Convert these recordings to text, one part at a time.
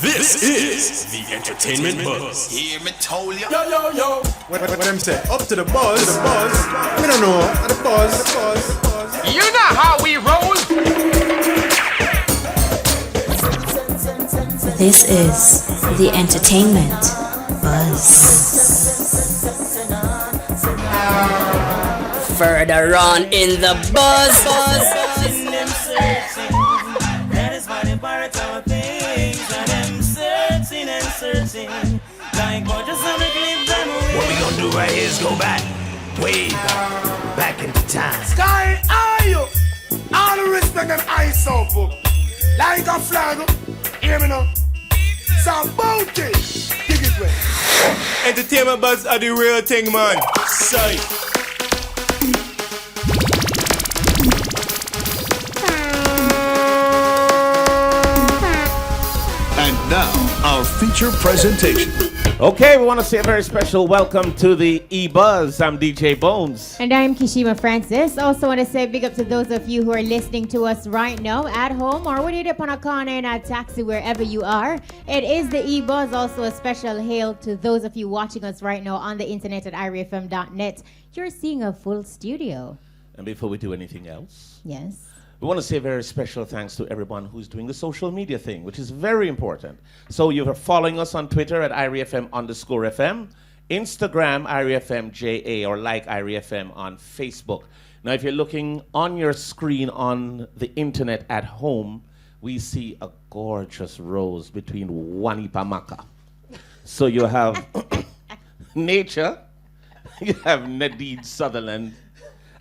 This is the Entertainment Buzz. Hear me told ya. Yo, yo, yo. What them say? Up to the buzz. We don't know. The buzz. You know how we roll. This is the Entertainment Buzz. Further on in the buzz. That is why they pirate our things. And them searching. Like gorgeous on the cliff them away. What we gonna do right here is go back, way back into time. Sky, are you? All the respect and ice up. Like a flag. Hear me now. Some bounty. Dig it way. Entertainment Buzz are the real thing, man. Sight. And now, our feature presentation. Okay, we want to say a very special welcome to the E-Buzz. I'm DJ Bones. And I'm Kishima Francis. Also want to say big up to those of you who are listening to us right now at home or when you're up on a corner in a taxi, wherever you are. It is the E-Buzz. Also a special hail to those of you watching us right now on the internet at irefm.net. You're seeing a full studio. And before we do anything else, Yes. we want to say a very special thanks to everyone who's doing the social media thing, which is very important. So you're following us on Twitter at IREFM_FM, Instagram IREFMJA, or like IREFM on Facebook. Now, if you're looking on your screen on the internet at home, we see a gorgeous rose between Wanipamaka. So you have nature, you have Nadine Sutherland,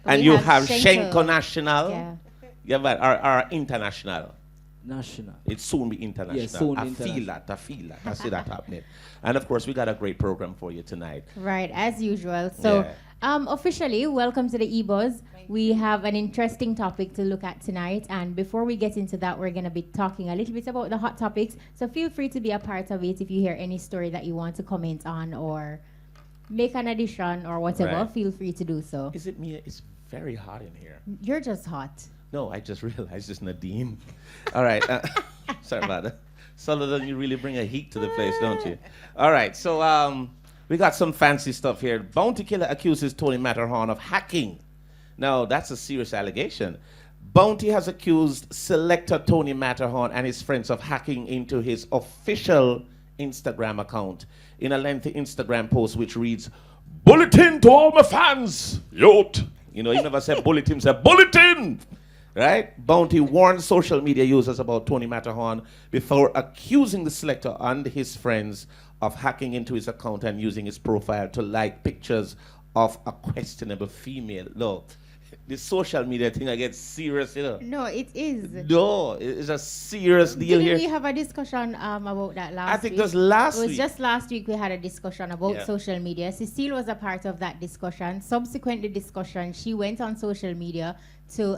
and We you have have Shenko. Shenko National. Yeah. Yeah, but our international. National. It soon be international. Yeah, soon I international. feel that. I see that happening. And of course, we got a great program for you tonight. Right, as usual. So, officially, welcome to the E-Buzz. We have an interesting topic to look at tonight. And before we get into that, we're going to be talking a little bit about the hot topics. So feel free to be a part of it. If you hear any story that you want to comment on or make an addition or whatever, Right. feel free to do so. Is it me? It's very hot in here. You're just hot. No, I just realized it's Nadine. All right. Sorry about that. Sutherland, you really bring a heat to the place, don't you? All right. So we got some fancy stuff here. Bounty Killer accuses Tony Matterhorn of hacking. Now, that's a serious allegation. Bounty has accused selector Tony Matterhorn and his friends of hacking into his official Instagram account in a lengthy Instagram post which reads, "Bulletin to all my fans, yot." You know, he never said bulletin, he said bulletin. Right? Bounty warned social media users about Tony Matterhorn before accusing the selector and his friends of hacking into his account and using his profile to like pictures of a questionable female. Look, this social media thing, I get serious, you know. No, it is. No, it's a serious deal Didn't here. we have a discussion about that last week? I think it was last It was week. just last week we had a discussion about Yeah. social media. Cecile was a part of that discussion. Subsequent to the discussion, she went on social media to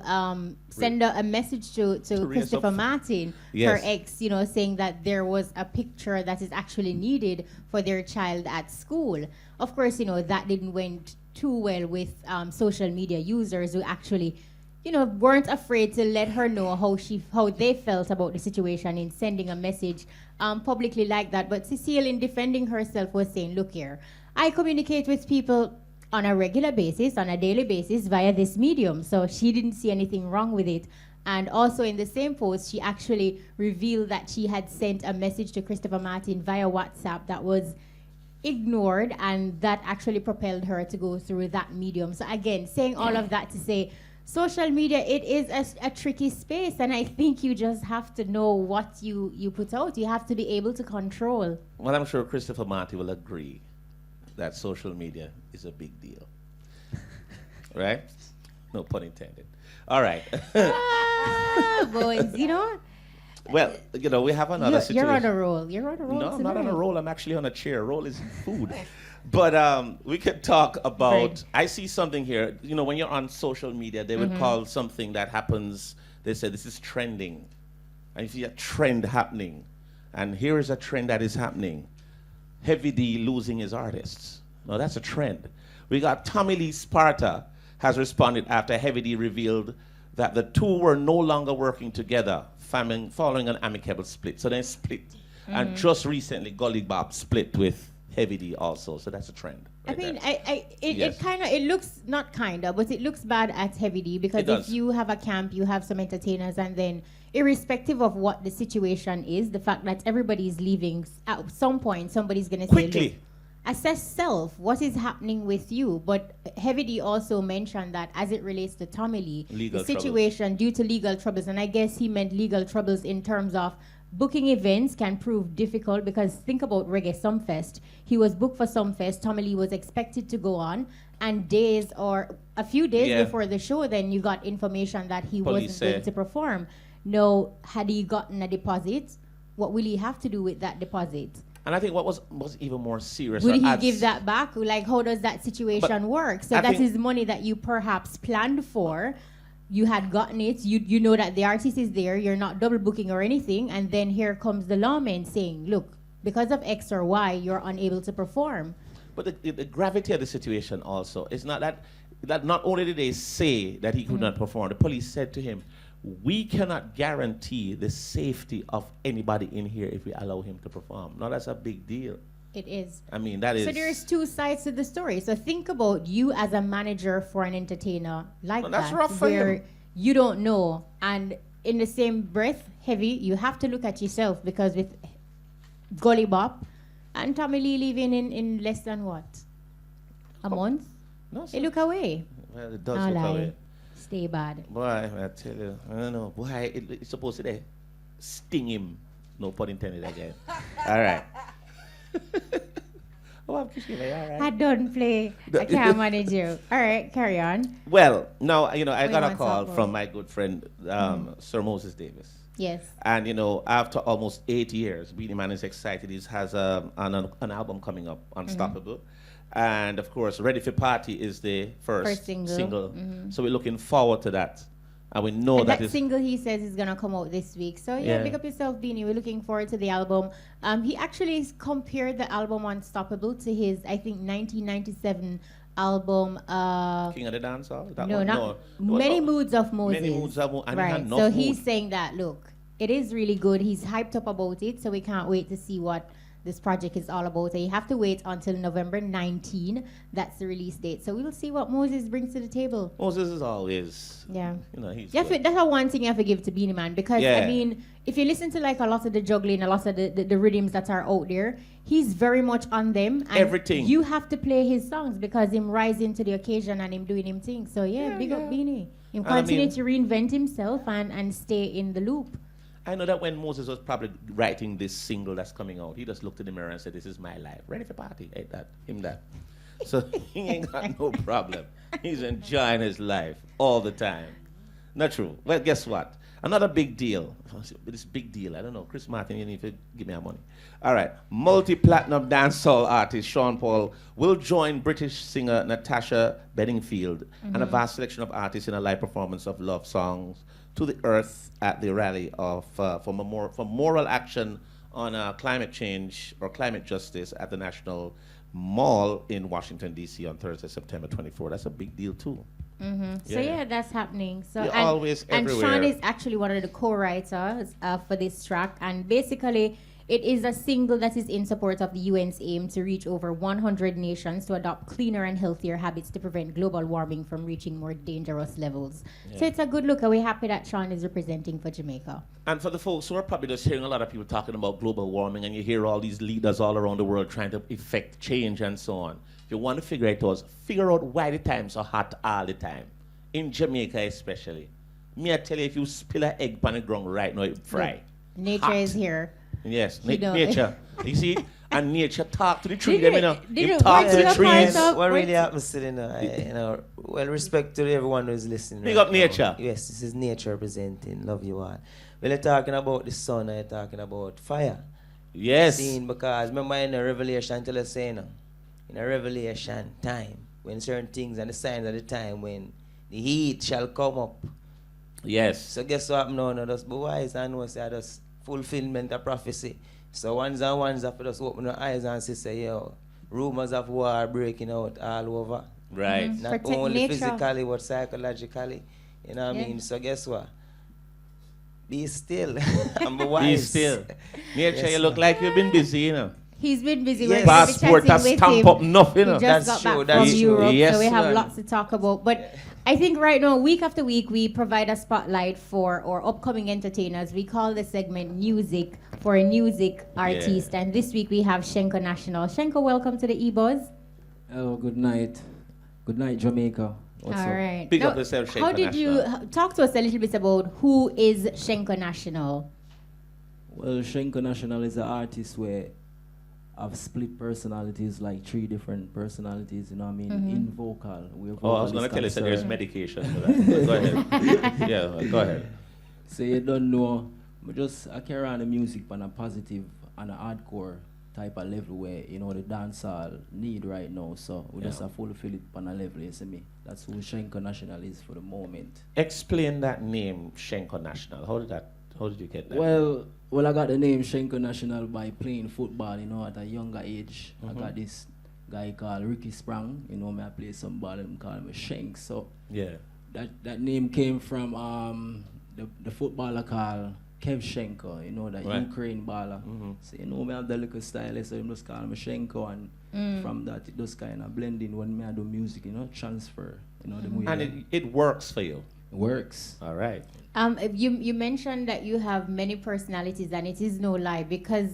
send a message to raise Christopher up- Martin, Yes. her ex, you know, saying that there was a picture that is actually needed for their child at school. Of course, you know, that didn't went too well with social media users who actually, you know, weren't afraid to let her know how they felt about the situation in sending a message publicly like that. But Cecile, in defending herself, was saying, look here, I communicate with people on a regular basis, on a daily basis via this medium. So she didn't see anything wrong with it. And also in the same post, she actually revealed that she had sent a message to Christopher Martin via WhatsApp that was ignored, and that actually propelled her to go through that medium. So again, saying all of that to say, social media, it is a tricky space, and I think you just have to know what you put out. You have to be able to control. Well, I'm sure Christopher Martin will agree that social media is a big deal. Right? No pun intended. All right. Boys, you know, Well, you know, we have another situation. you're on a roll. You're on a roll No, I'm not on a tonight. roll. I'm actually on a chair. Roll is food. But we could talk about, Right. I see something here. You know, when you're on social media, they would call something that happens, they say this is trending. And you see a trend happening. And here is a trend that is happening. Heavy D losing his artists. Now that's a trend. We got Tommy Lee Sparta has responded after Heavy D revealed that the two were no longer working together, following an amicable split. So they split. And just recently, Gully Bop split with Heavy D also, so that's a trend. I right mean, there. it kind of, it looks not kind of, but it looks bad at Heavy D because It does. if you have a camp, you have some entertainers, and then irrespective of what the situation is, the fact that everybody is leaving, at some point somebody's gonna say, Quickly. look, assess self, what is happening with you? But Heavy D also mentioned that as it relates to Tommy Lee, Legal the situation due to legal troubles, and I guess he meant legal troubles in terms of booking events can prove difficult because think about Reggae Sumfest. He was booked for Sumfest. Tommy Lee was expected to go on, and days or a few days Yeah. before the show, then you got information that he Police wasn't going said. to perform. No, had he gotten a deposit, what will he have to do with that deposit? And I think what was even more serious. Will or he adds- give that back? Like, how does that situation work? So I that think- is money that you perhaps planned for. You had gotten it. You know that the artist is there. You're not double booking or anything. And then here comes the lawman saying, look, because of X or Y, you're unable to perform. But the gravity of the situation also is not that not only did they say that he could not perform, the police said to him, we cannot guarantee the safety of anybody in here if we allow him to perform. Now that's a big deal. It is. I mean, that is... So there's two sides to the story. So think about you as a manager for an entertainer like Well, that's that, rough for where him. you don't know. And in the same breath, Heavy, you have to look at yourself because with Gully Bop and Tommy Lee leaving in less than what? A month? No, They look away. well, it does No look lie. away. Stay bad. Boy, I tell you, I don't know. Boy, it's supposed to sting him. No pun intended again. All right. Oh, I'm kissing you, all I right. don't play. I can't manage you. All right, carry on. Well, now, I What got you a want to call talk from about? my good friend, Sir Moses Davis. Yes. And, after almost 8 years, Beanie Man is excited. He has an album coming up, Unstoppable. And, of course, Ready for Party is the first single. So we're looking forward to that. And we know And that that is... single he says is gonna come out this week. So Yeah. big up yourself, Beanie. We're looking forward to the album. He actually compared the album Unstoppable to his, I think, 1997 album. King of the Dancehall? That No, one? not No. It was Many not- Moods of Moses. Many Moods of Moses. And he had Right. enough So he's mood. saying that look, it is really good. He's hyped up about it. So we can't wait to see what this project is all about. So you have to wait until November 19. That's the release date. So we'll see what Moses brings to the table. Moses is always... Yeah. He's Yeah, good. that's a one thing you have to give to Beanie Man because Yeah. I mean, if you listen to like a lot of the juggling, a lot of the rhythms that are out there, he's very much on them. And Everything. you have to play his songs because him rising to the occasion and him doing him things. So big up Beanie. Him And I continue mean- to reinvent himself and stay in the loop. I know that when Moses was probably writing this single that's coming out, he just looked in the mirror and said, this is my life. Ready for party. Ain't that. Him that. So he ain't got no problem. He's enjoying his life all the time. Not true. Well, guess what? Another big deal. This big deal. I don't know. Chris Martin, you need to give me our money. All right. Multi-platinum dancehall artist Sean Paul will join British singer Natasha Bedingfield and a vast selection of artists in a live performance of love songs to the earth at the rally of for moral action on climate change or climate justice at the National Mall in Washington, D.C. on Thursday, September 24. That's a big deal, too. So that's happening. So You're and, always and Sean everywhere. is actually one of the co-writers for this track, and basically it is a single that is in support of the UN's aim to reach over 100 nations to adopt cleaner and healthier habits to prevent global warming from reaching more dangerous levels. So it's a good look, and we're happy that Sean is representing for Jamaica. And for the folks who are probably just hearing a lot of people talking about global warming, and you hear all these leaders all around the world trying to effect change and so on, if you want to figure out why the times are hot all the time. In Jamaica especially. Me, I tell you, if you spill an egg on the ground right now, it fry. Nature Hot. is here. Yes, You know. nature. You see? And nature talk to the tree. Did Them, you- Him talk to the what's your trees. part of- What really what's- happens to well, respect to everyone who's listening. Big right up now. nature. Yes, this is nature representing. Love you all. Well, you're talking about the sun, and you're talking about fire. Yes. Seen because remember in the Revelation, tell us saying, in a Revelation time, when certain things and the signs of the time when the heat shall come up. Yes. So guess what happened now? Just be wise and know say that's fulfillment of prophecy. So ones have to just open their eyes and say, yo, rumors of war breaking out all over. Right. Not Protect only nature. physically but psychologically. You know what I Yeah. mean? So guess what? Be still. I'm wise. Be still. Nature, Yes, you look sir. like you've been busy, you know. He's been busy. Yes. We're gonna be Passport, that chatting with stamp him. up nothing, you know. He just That's got true, back that's from true. Europe, Yes, so we have man. lots to talk about. But I think right now, week after week, we provide a spotlight for our upcoming entertainers. We call the segment Music for a Music Artist. And this week we have Shenko National. Shenko, welcome to the E-Buzz. Hello, good night. Good night, Jamaica. What's All up? right. Pick up Now, yourself, how Shenko did you talk to us a little bit about who is Shenko National? Well, Shenko National is an artist where I've split personalities, like 3 different personalities, you know what I mean? In vocal. We're Oh, I was going to tell you that there's vocalist medication for that. Go ahead. Yeah, go ahead. So you don't know, I carry on the music on a positive and a hardcore type of level where, you know, the dancehall need right now. So we just fulfill it on a level, you see me? That's who Shenko National is for the moment. Explain that name, Shenko National. How did you get that? Well, I got the name Shenko National by playing football, you know, at a younger age. I got this guy called Ricky Sprang, you know, I play some ball and call him Shenk. So yeah. that name came from the footballer called Kev Shenko, you know, that Ukraine baller. So, you know, I have the little style, so I just call him Shenko, and from that, it just kind of blending when I do music, you know, transfer, you know, the way And it works for you. it works. All right. You mentioned that you have many personalities, and it is no lie, because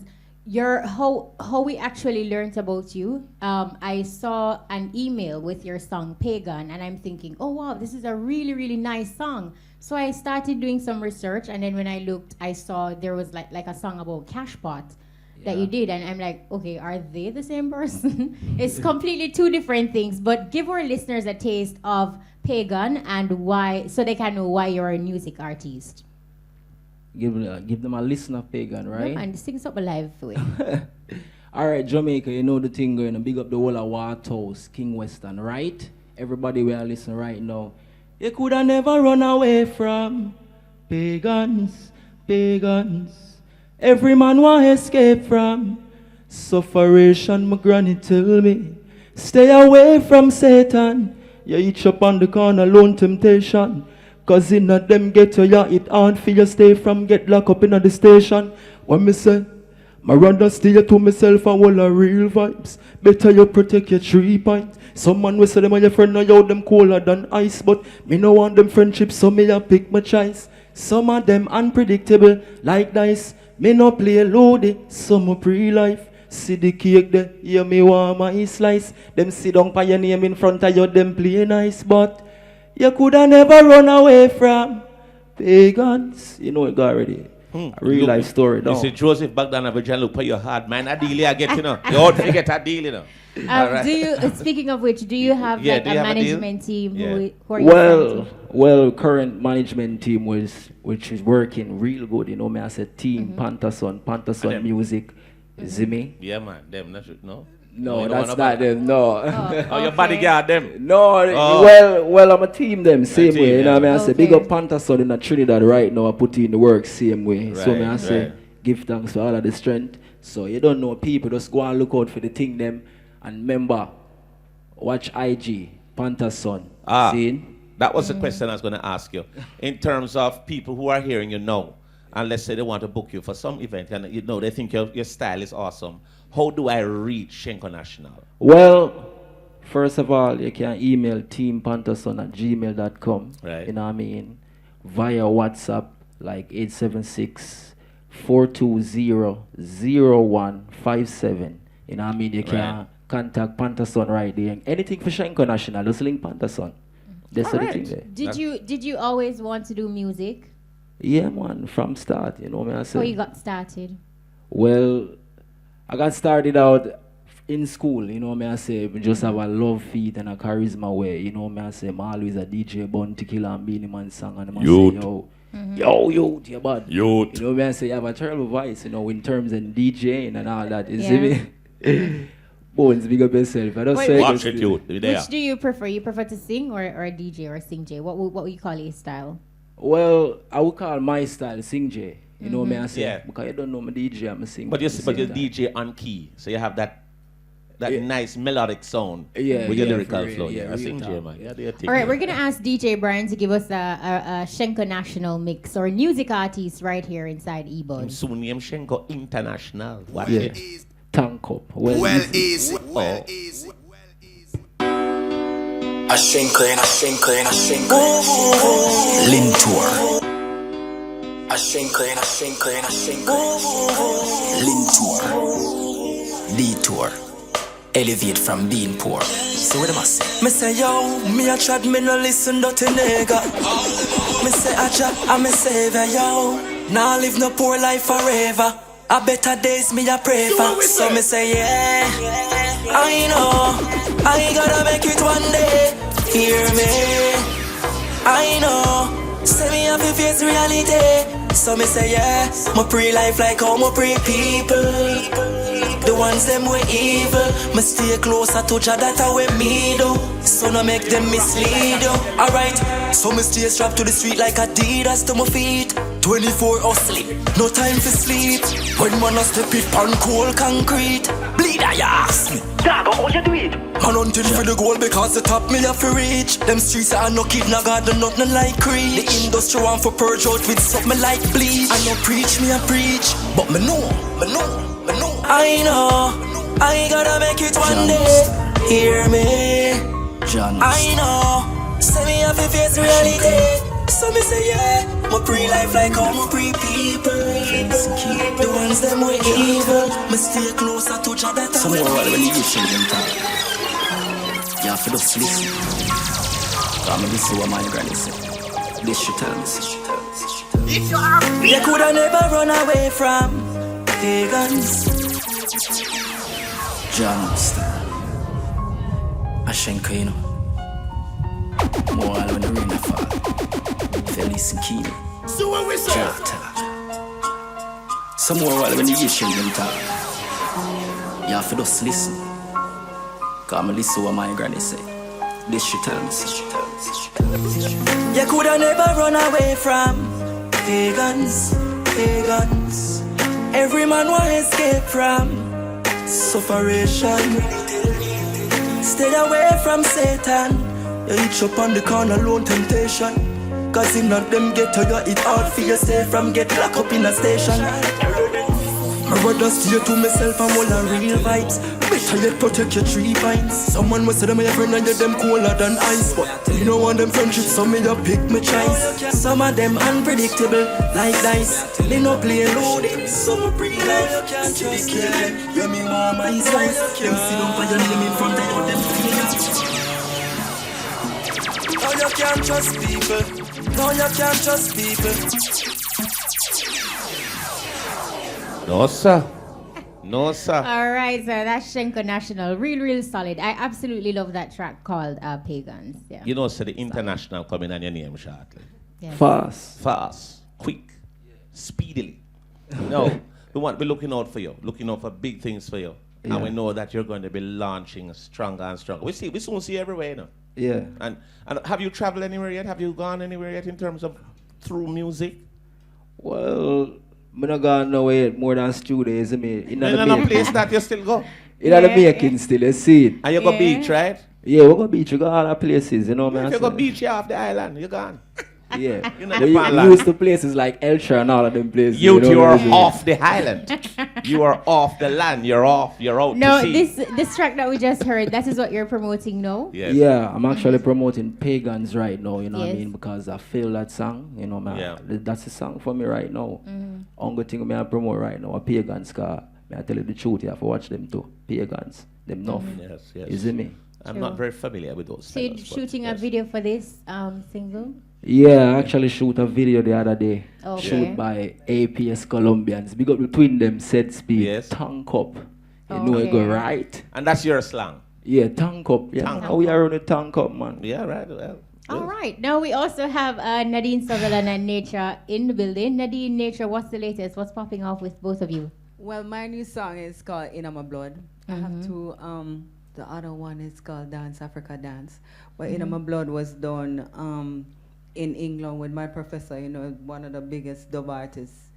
how we actually learned about you. I saw an email with your song Pagan, and I'm thinking, oh wow, this is a really, really nice song. So I started doing some research, and then when I looked, I saw there was like a song about Cashpot that you did, and I'm like, okay, are they the same person? It's completely 2 different things, but give our listeners a taste of Pagan and why, so they can know why you're a music artist. Give them a listen of Pagan, right? Yeah, and sing something live for it. All right, Jamaica, you know the thing going on. Big up the whole of Wartos, King Western, right? Everybody will listen right now. You could have never run away from pagans, pagans. Every man want escape from sufferation. My granny tell me, stay away from Satan. You each up on the corner, lone temptation. Cause in a them ghetto, it hard for you stay from get locked up in the station. What me say? My rather stay to myself and all the real vibes. Better you protect your 3 points. Some man will say them and your friend know you them colder than ice. But me no want them friendships, so me a pick my choice. Some of them unpredictable like dice. Me no play loaded, some pre-life. See the cake there, hear me want my slice. Them sit down by your name in front of you, them play nice. But you coulda never run away from pagans. You know it got already. A real life story, You don't see, Joseph Bogdanovich, look for your hard man. A deal I get, you know. You ought to get a deal, you know. All right. Do you? Speaking of which, do you have Yeah, like do a you have a deal? management team Yeah. who are you signed to? Well, current management team which is working real good. You know me, I said team Pantason them. Music. See me? Yeah, man. Them, not should, no? No, you don't that's want not them. No. Oh, your bodyguard, them. No, Oh. well, I'm a team them same team, way. You know what I mean? I say big Okay. up Pantason in Trinidad right now. I put in the work same way. So me I Right, say right. give thanks for all of the strength. So you don't know people, just go and look out for the thing them. And remember, watch IG Pantason. See? That was the question I was going to ask you. In terms of people who are hearing you now, and let's say they want to book you for some event, and you know they think your style is awesome. How do I reach Shenko National? Well, first of all, you can email teampantason@gmail.com. Right. You know what I mean? Via WhatsApp, like 876-420-0157. You know what I mean? You can contact Pantason right there. Anything for Shenko National, just link Pantason. That's the thing there. Did you always want to do music? Yeah, man, from start, you know what I say? How you got started? Well, I got started out in school, you know what I say? We just have a love feet and a charisma way, you know what I say? I'm always a DJ, Bounty Killer and Beanie Man song, and I say, yo, you're bad. You know what I say? You have a terrible voice, you know, in terms of DJing and all that. You see me? Bones, big up yourself. I don't say Watch it, youth. Which do you prefer? You prefer to sing or DJ or sing J? What would you call your style? Well, I would call my style sing J. You know what I say? Yeah. Because you don't know my DJ, I'm a singer. But you're DJ on key, so you have that that nice melodic sound with your lyrical flow. I sing Jeremiah. All right, we're going to ask DJ Brian to give us a Shenko National mix or music artist right here inside E-Buzz. Soon name Shenko International. Watch Yeah. it. Tank up. Well easy. Oh. A Shenko and a Shenko and a Shenko. Lin tour. A Shenko and a Shenko and a Shenko. Lin tour. D tour. Elevate from being poor. So what am I say? Me say yo, me a chat, me no listen to nigga. Me say acha, I'm a savior yo. Nah live no poor life forever. A better days me a pray for. So me say yeah, I know, I gotta make it one day. Hear me, I know. Say me have to face reality. So me say yeah, my pre-life like how my pre-people. The ones them way evil. Me stay closer to Jah, that way me do. So no make them mislead you. Alright, so me stay strapped to the street like Adidas to my feet. 24 hustling, no time for sleep. When man a step it on cold concrete. Bleed a ass. Dog, how you do it? Man hunting for the goal because the top me have to reach. Them streets are no kid, no god, nothing like creed. The industry want for purge out with something like bleach. I no preach, me a preach, but me know. I know, I gotta make it one day. Hear me, I know. Say me have to face reality. So me say yeah, my pre-life like how my pre-people. The ones them way evil. Me stay closer to Jah, that Some more while when you listen them talk. You have to just listen. Come and listen what my granny said. This she tell me. You coulda never run away from pagans. John Star. A Shenko, you know. More while when the rain a fall. If you listen keenly. So what we say? Some more while when you hear them talk. You have to just listen. Come and listen what my granny say. This she tell me. You coulda never run away from pagans. Every man want escape from sufferation. Stay away from Satan. You each up on the corner alone temptation. Cause in not them ghetto you it hard for you stay from get locked up in a station. My brother steer to myself and all the real vibes. Better yet protect your 3 pints. Someone must say them your friend and you them cooler than ice. But you know want them friendships so me you pick me choice. Some of them unpredictable like dice. They no play loaded. Some pre life you can't trust them. You me want my size. Them see them for your name in front of you them feel. No you can't trust people. No you can't trust people. No, sir. No, sir. All right, so that's Shenko National. Real solid. I absolutely love that track called Pagans. Yeah. You know, so the international coming on your name shortly. Yes. Fast. Quick, speedily. No, we're looking out for you, looking out for big things for you. Yeah. And we know that you're going to be launching stronger and stronger. We soon see you everywhere, you know. Yeah. And have you traveled anywhere yet? Have you gone anywhere yet in terms of through music? Well, I'm not going nowhere yet more than studios. In a place that you still go? In the making still, you see it. And you go beach, right? Yeah, we go beach, we go all the places, you know, man. If you go beach, you're off the island, you're gone. Yeah. You're not We used to places like Elsha and all of them places. You are what I'm off the island. You are off the land. You're out No, to sea. this track that we just heard, that is what you're promoting now? Yes. Yeah, I'm actually promoting Pagans right now, you know what I Yes. mean? Because I feel that song, you know, man. Yeah. That's a song for me right now. Only thing I promote right now are Pagans, because I tell you the truth, you have to watch them too. Pagans, them enough. Yes. You see me? I'm not very familiar with those. So you're fellas, but shooting a yes. video for this single? Yeah, I actually shoot a video the other day. Okay. Shoot by APS Colombians. Big up between them, set speed, Yes. tank up. You know it go right. And that's your slang. Yeah, tank up. Yeah, Tank how we are on the tank up, man. Yeah, right. Well, All right. Now we also have Nadine, Sutherland, and Nature in the building. Nadine, Nature, what's the latest? What's popping off with both of you? Well, my new song is called In My Blood. I have two. The other one is called Dance Africa Dance. But In My Blood was done in England with my professor, you know, one of the biggest dub artists.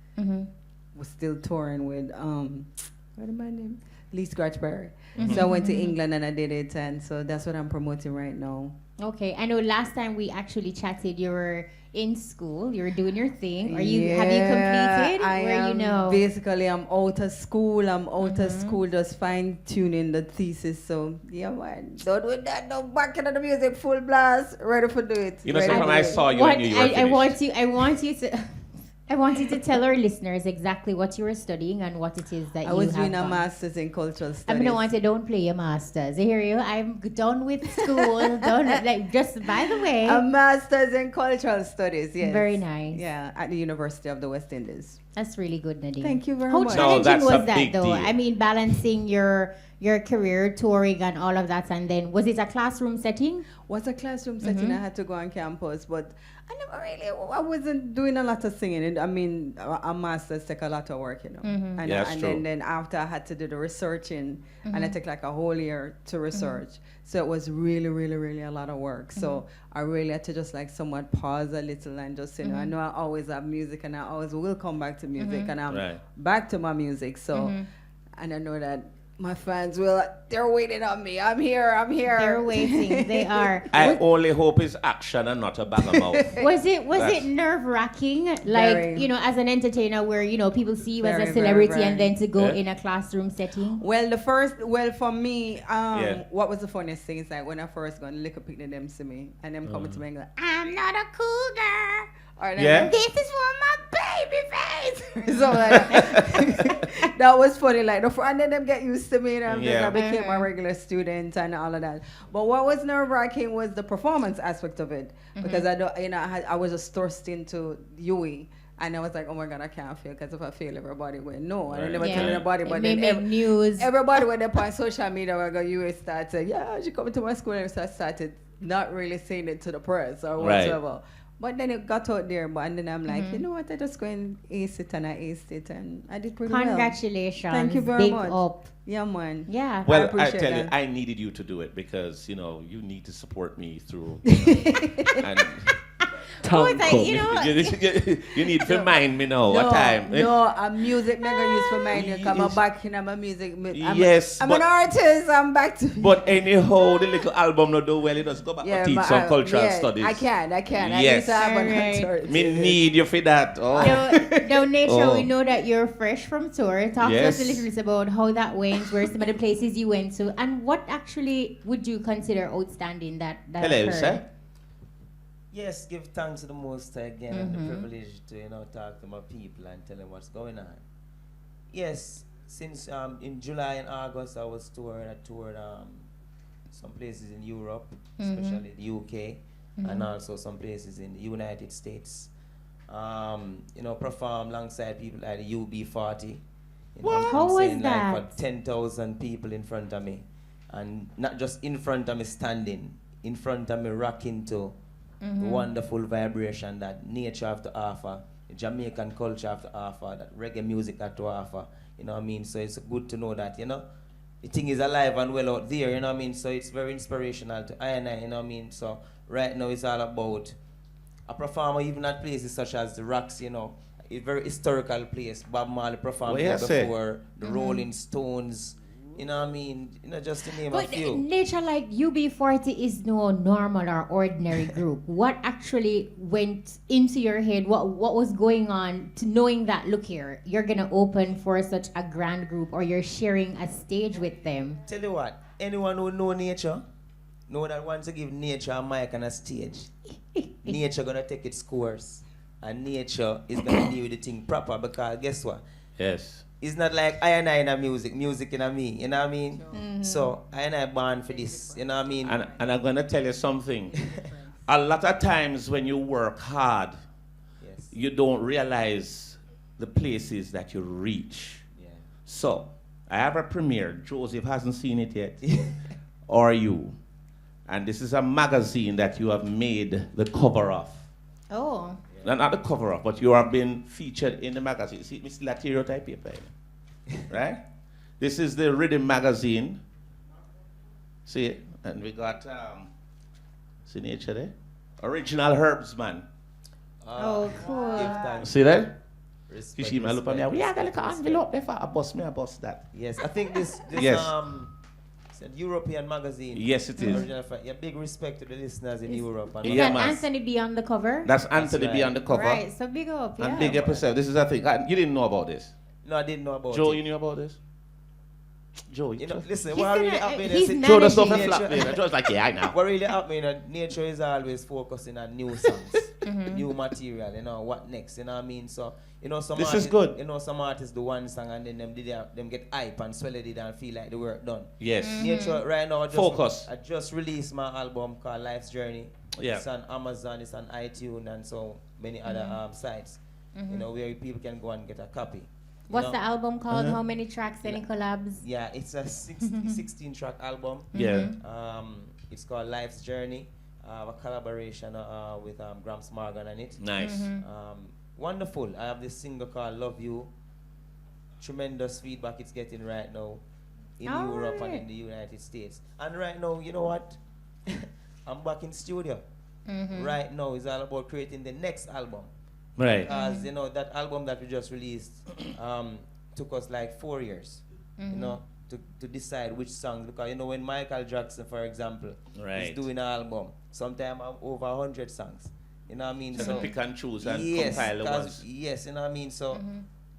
Was still touring with, what is my name? Lee Scratchberry. So I went to England and I did it, and so that's what I'm promoting right now. Okay, I know last time we actually chatted, you were in school, you were doing your thing. Have you completed? Basically, I'm out of school. I'm out of school, just fine tuning the thesis. So yeah, man, don't do that. No, back into the music, full blast, ready for do it. You know, so when I saw you, I knew you were finished. I want you to tell our listeners exactly what you were studying and what it is that I was doing a master's in cultural studies. I'm gonna want to don't play your masters. You hear you? I'm done with school. Just by the way. A master's in cultural studies. Yes. Very nice. Yeah, at the University of the West Indies. That's really good, Nadine. Thank you very much. much. How challenging was that, though? Deal. I mean, balancing your career, touring, and all of that, and then was it a classroom setting? Was a classroom setting. I had to go on campus, but I wasn't doing a lot of singing. I mean, a master's take a lot of work, you know. And, that's true. Then after I had to do the researching, and I took like a whole year to research. So it was really, really, really a lot of work. So I really had to just like somewhat pause a little and just, you know, I know I always have music and I always will come back to music and I'm back to my music. So, and I know that my fans they're waiting on me. I'm here. They're waiting. They are. I only hope it's action and not a bag of mouth. Was it nerve-wracking? Like, Very. you know, as an entertainer where, you know, people see you Very, as a celebrity very, and then to go in a classroom setting? Well, for me, what was the funniest thing is like when I first got Liquor Picnic, them see me and them coming to me and go, I'm not a cougar. Or this is for my baby face. So like, that was funny. Like, and then them get used to me and I became a regular student and all of that. But what was nerve-wracking was the performance aspect of it. Because I was just thrust into UE. And I was like, oh my God, I can't fail, because if I fail, everybody will know. And I never tell anybody, but then news. Everybody went up on social media where I go, you started, she coming to my school, and so I started not really saying it to the press or whatever. But then it got out there, and then I'm like, you know what, I just go and ace it, and I aced it, and I did pretty well. Congratulations. Thank you very much. Big up. Yeah, man. Yeah. Well, I tell you, I needed you to do it because, you know, you need to support me through. And you need to remind me now what time. No, a music never used to remind you. I'm back in my music. I'm an artist. I'm back to. But anyhow, the little album not do well. It does go back to teach some cultural studies. I can. Yes. Me need you for that. Oh. Now, Nature, we know that you're fresh from tour. Talk to us a little bit about how that went, where some of the places you went to, and what actually would you consider outstanding that occurred? Sir? Yes, give thanks to the Most High again and the privilege to talk to my people and tell them what's going on. Yes, since in July and August I was touring. I toured some places in Europe, especially the UK, and also some places in the United States. Perform alongside people like the UB40. How was that? Like for 10,000 people in front of me, and not just in front of me standing, in front of me rocking to the wonderful vibration that nature have to offer, the Jamaican culture have to offer, that reggae music have to offer. You know what I mean? So it's good to know that, the thing is alive and well out there, you know what I mean? So it's very inspirational to I and I, you know what I mean? So right now it's all about a performer even at places such as the Rocks, a very historical place. Bob Marley performed there before, the Rolling Stones, you know what I mean? Just to name a few. Nature, like UB40 is no normal or ordinary group. What actually went into your head? What was going on to knowing that, look here, you're going to open for such a grand group or you're sharing a stage with them? Tell you what, anyone who know Nature, know that once you give Nature a mic and a stage, Nature going to take its course. And Nature is going to deal with the thing proper, because guess what? Yes. It's not like I and I in a music in a me, you know what I mean? So I and I born for this, you know what I mean? And I'm going to tell you something. A lot of times when you work hard, you don't realize the places that you reach. Yeah. So I have a premiere. Joseph hasn't seen it yet. Or you. And this is a magazine that you have made the cover of. Oh. Not the cover of, but you are being featured in the magazine. See, Mr. Laterotype paper, right? This is the Rhythm magazine. See, and we got see Nature there? Original Herbs, man. Oh, cool. See that? Respect, She look at me, respect, we have a little respect, envelope there for a bus, me a bus that. Yes, I think this Yes. it's a European magazine. Yes, it is. Yeah, big respect to the listeners in Europe. And Is Yeah, that man. Anthony B on the cover? That's Anthony That's B right. on the cover. Right, so big up, yeah. And big up yourself. This is a thing. You didn't know about this. No, I didn't know about Joe, it. you knew about this? Joe, You know, listen, He's what really gonna- happened he's is Joe the stuff managing and flap me. Joe's like, yeah, I know. what really happened, nature is always focusing on new songs, new material, what next, you know what I mean? So, some This artists, is good. Some artists do one song and then them get hype and swell it and feel like the work done. Yes. Nature right now, Focus. I just released my album called Life's Journey. Yeah. It's on Amazon, it's on iTunes and so many other sites, where people can go and get a copy. What's the album called? How many tracks? Any collabs? Yeah, it's a 16-track album. Yeah. It's called Life's Journey. A collaboration with Gramps Morgan on it. Nice. Wonderful. I have this single called Love You. Tremendous feedback it's getting right now in Europe and in the United States. And right now, you know what? I'm back in studio. Right now, it's all about creating the next album. Right. Because, that album that we just released took us like 4 years, to decide which songs. Because, when Michael Jackson, for example, is doing an album, sometimes over 100 songs. You know what I mean? So pick and choose and compile the ones. Yes, you know what I mean? So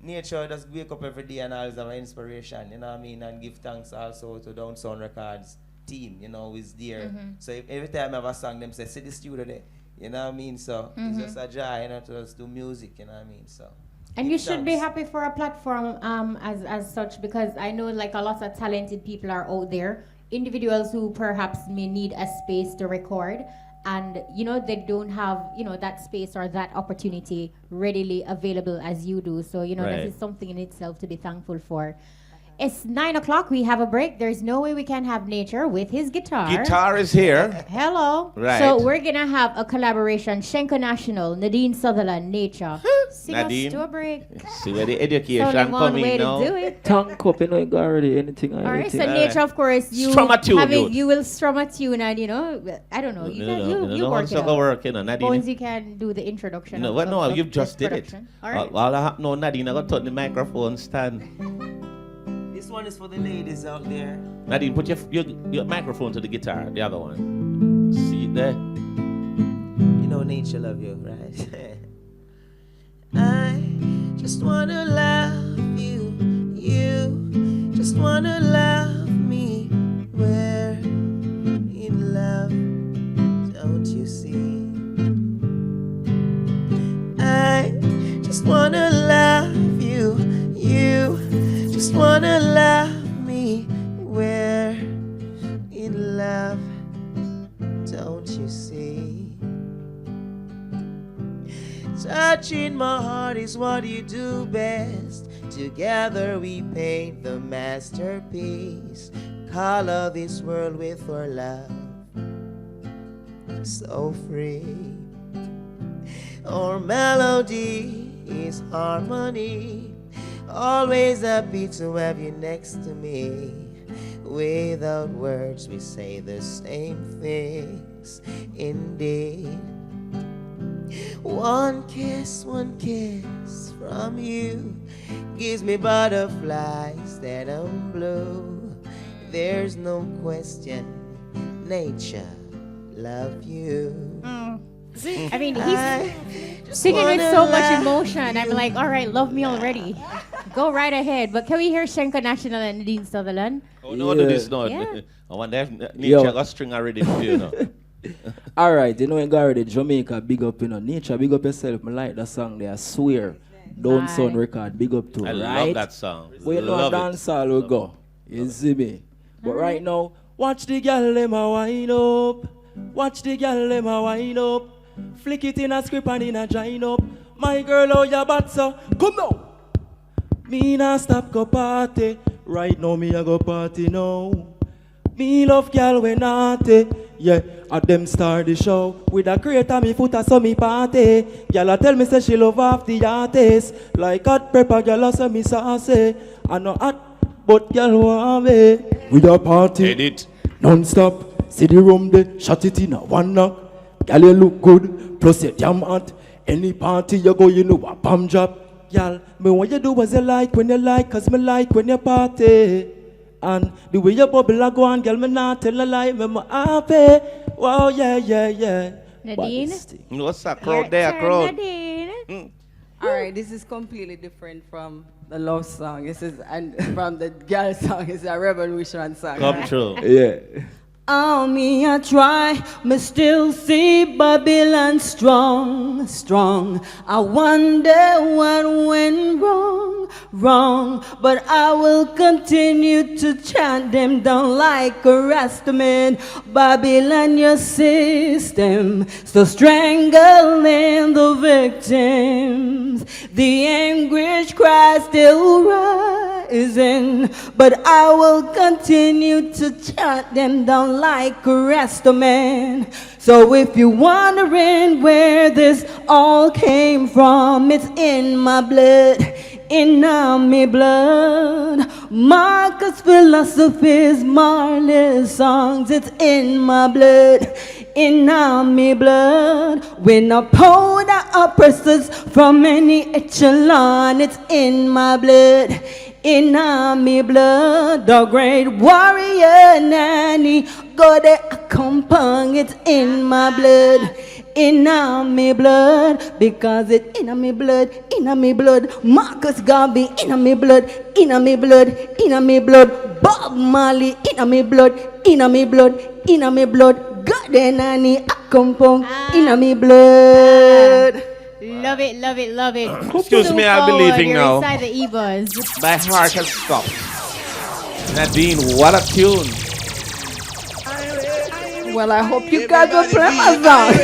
nature just wake up every day and always have an inspiration, you know what I mean? And give thanks also to Down Sound Records team, who is there. So every time I have a song, them say, see the studio there. You know what I mean? So it's just a joy, to just do music, you know what I mean? So And you should be happy for a platform as such, because I know like a lot of talented people are out there, individuals who perhaps may need a space to record, and they don't have that space or that opportunity readily available as you do. So this is something in itself to be thankful for. It's 9 o'clock. We have a break. There's no way we can have Nature with his guitar. Guitar is here. Hello. Right. So we're gonna have a collaboration. Shenko Nashinal, Nadine Sutherland, Nature. Sing Nadine. us to a break. See where the education Only one coming way now. to do it. Tank up, got already anything. All right, so Nature, of course, you Strum a tune, you will strum a tune, and I don't know. You work it out. Nadine. Bones, you can do the introduction. No, you've just did it. All right. All I have no, Nadine, I got to turn the microphone stand. this one is for the ladies out there. Nadine, put your microphone to the guitar, the other one. See it there? Nature love you, right? I just wanna love you, you just wanna love me. We're in love, don't you see? I just wanna love you, you just wanna love me. We're in love, don't you see? Touching my heart is what you do best. Together we paint the masterpiece. Color this world with our love, so free. Our melody is harmony. Always happy to have you next to me. Without words we say the same things, indeed. One kiss from you gives me butterflies that I'm blue. There's no question, nature love you. I mean, he's singing with so much emotion. I'm like, all right, love me already. Go right ahead. But can we hear Shenko Nashinal and Nadine Sutherland? Oh, no, do this now. Yeah. I wonder if Nature got string already for you, Alright, in Gary, Jamaica, big up, Nature, big up yourself. I like that song there, I swear. Don't Sound Record, big up to I right? love that song. We know dance all we go. You see me? But right now, watch the girl them a wind up. Watch the girl them a wind up. Flick it in a script and in a join up. My girl, oh ya bad so come now. Me nah stop go party. Right now me a go party now. Me love girl when naughty. Yeah, at them start the show. With a creator me foot a so me party. Girl a tell me say she love half the artist. Like hot pepper girl a say me saucy. I know hot, but girl want me. With a party. Edit. Non-stop. See the room there, shut it in a one knock. Girl you look good, plus you damn hot. Any party you go you know a palm drop. Girl, me what you do as you like when you like, cause me like when you party. And the way you bubble a go on, girl, me not tell a lie, me happy. Wow, yeah. Nadine? What's that crowd there, crowd? Nadine. All right, this is completely different from the love song. This is and from the girl song. It's a revolution song. Come true. Yeah. On me I try, me still see Babylon strong. I wonder what went wrong. But I will continue to chant them down like a Rastaman. Babylon, your system, still strangling the victims. The anguish cry still rising. But I will continue to chant them down like a Rastaman. So if you're wondering where this all came from, it's in my blood, in my blood. Marcus' philosophies, Marley's songs, it's in my blood, in my blood. When I pour the oppressors from any echelon, it's in my blood, in my blood. The great warrior Nanny, go there, compound, it's in my blood, in my blood, because it's in my blood, Marcus Garvey in my blood, in my blood, Bob Marley in my blood, God and Nanny, compound, in my blood. Love it. Excuse me, I'll be leaving now. Inside the E-Buzz. My heart has stopped. Nadine, what a tune. Well, I hope you guys will play my song.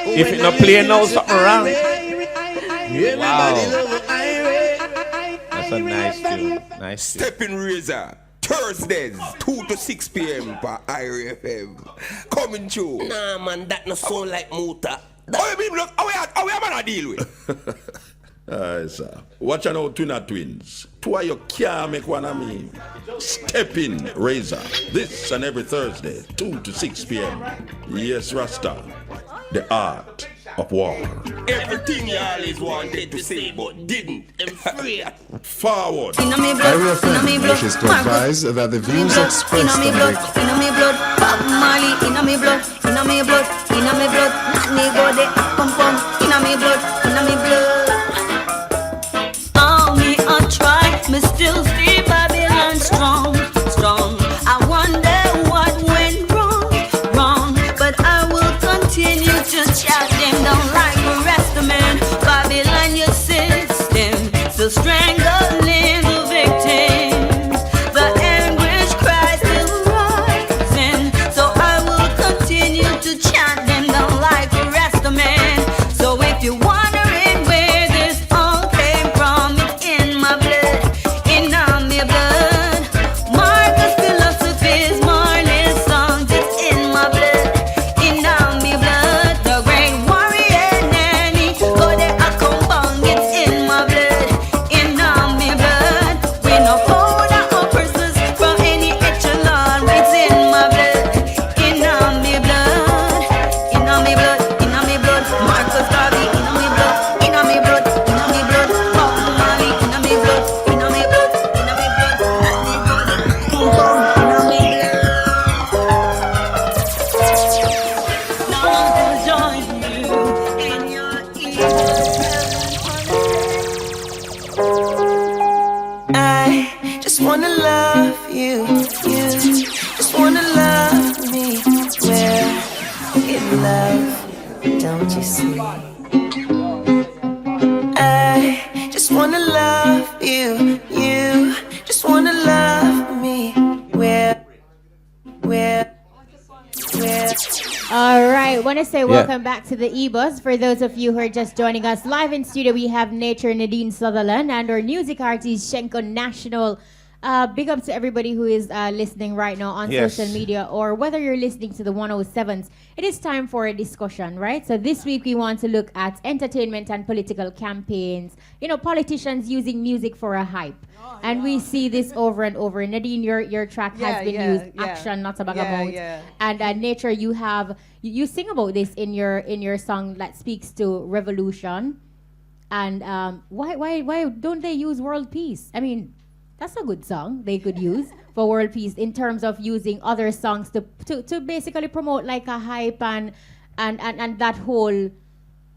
If it not play now, something wrong. Wow. That's a nice tune. Nice tune. Stepping Razor, Thursdays, 2 to 6 p.m. for IRFM. Coming through. Nah, man, that no sound like Muta. Oh, you mean, look, how we am gonna deal with? Sir. Watch out, twins. Two of you can't make one of me. Stepping Razor. This and every Thursday, 2 to 6 p.m. Yes, Rasta. The art of war. Everything you always wanted to say but didn't. I'm free. Forward. IRFM wishes to advise that the views expressed on the Bob Marley in my blood, let me go there, pum in my blood. On me I try, me still see Babylon strong. I wonder what went wrong, but I will continue to shout them down like the rest of men. Babylon, your system, still strangling the victims. The anguish cries still rising, so I will continue to chant them down like the rest of men. So if you're wondering where this all came from, it's in my blood, in my blood. Marcus' philosophies, Marley's songs, it's in my blood, in my blood. The great warrior Nanny, go there, I compound, it's in my blood, in my blood. We no hold our oppressors from any echelon, it's in my blood, in my blood, in my blood, in my blood. Marcus Garvey in my blood, in my blood, in my blood. Bob Marley in my blood, in my blood, in my blood. Let me go there, compound, in my blood. Now to join you in your I just wanna love you, just wanna love me. Where in love, don't you see? I just wanna love you, just wanna love me. Where? All right, want to say welcome back to the E-Buzz. For those of you who are just joining us live in studio, we have Nature Nadine Sutherland and our music artist Shenko Nashinal. Big up to everybody who is listening right now on social media, or whether you're listening to the 107s. It is time for a discussion, right? So this week we want to look at entertainment and political campaigns. You know, politicians using music for a hype. And we see this over and over. Nadine, your track has been used. Action, not about. And Nature, you sing about this in your song that speaks to revolution. And why don't they use world peace? I mean, that's a good song they could use for world peace in terms of using other songs to basically promote like a hype and that whole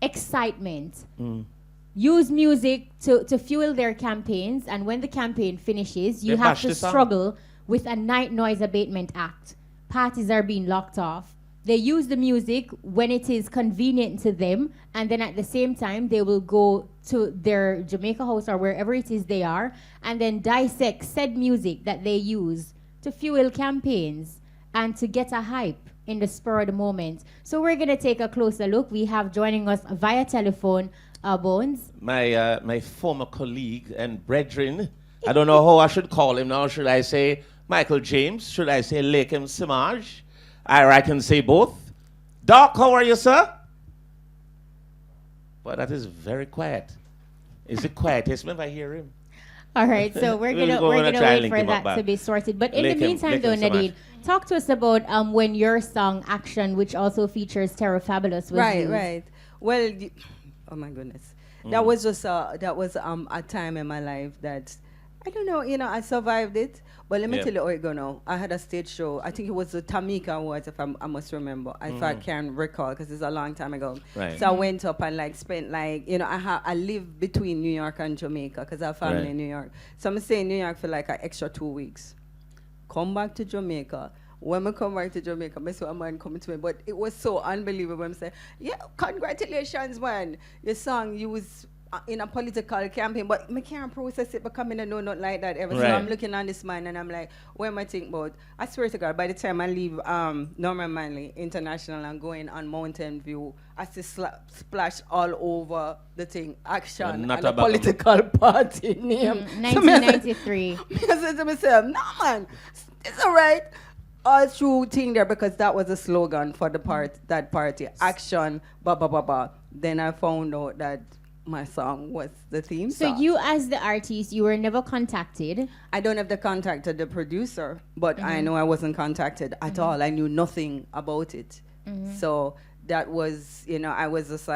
excitement. Use music to fuel their campaigns, and when the campaign finishes, you have to struggle with a night noise abatement act. Parties are being locked off. They use the music when it is convenient to them, and then at the same time, they will go to their Jamaica house or wherever it is they are, and then dissect said music that they use to fuel campaigns and to get a hype in the spur of the moment. So we're going to take a closer look. We have joining us via telephone, Bones. My former colleague and brethren. I don't know how I should call him now. Should I say Michael James? Should I say Lakem Simaj? I can say both. Doc, how are you, sir? Well, that is very quiet. Is it quiet? Yes, when I hear him. All right, so we're gonna wait for that to be sorted. But in the meantime, though, Nadine, talk to us about when your song "Action," which also features Terror Fabulous, was used. Right. Well, oh my goodness, that was just a time in my life that I don't know. I survived it. But let me tell you how it go now. I had a stage show. I think it was the Tamika Awards, if I must remember. If I can recall, because it's a long time ago. Right. So I went up and spent I live between New York and Jamaica because I have family in New York. So I'm staying in New York for an extra 2 weeks. Come back to Jamaica. When I come back to Jamaica, I saw a man coming to me. But it was so unbelievable. I'm saying, yeah, congratulations, man. Your song, you was in a political campaign, but I can't process it because I don't know not like that ever. So I'm looking on this man and I'm like, what am I thinking about? I swear to God, by the time I leave Norman Manley International and going on Mountain View, I see splash all over the thing, Action, and a political party name. 1993. Because I said to myself, no man, it's all right. All through thing there because that was a slogan for the that party, Action, blah, blah, blah, blah. Then I found out that my song was the theme song. So you as the artist, you were never contacted? I don't have the contact of the producer, but I know I wasn't contacted at all. I knew nothing about it. So that was, I was just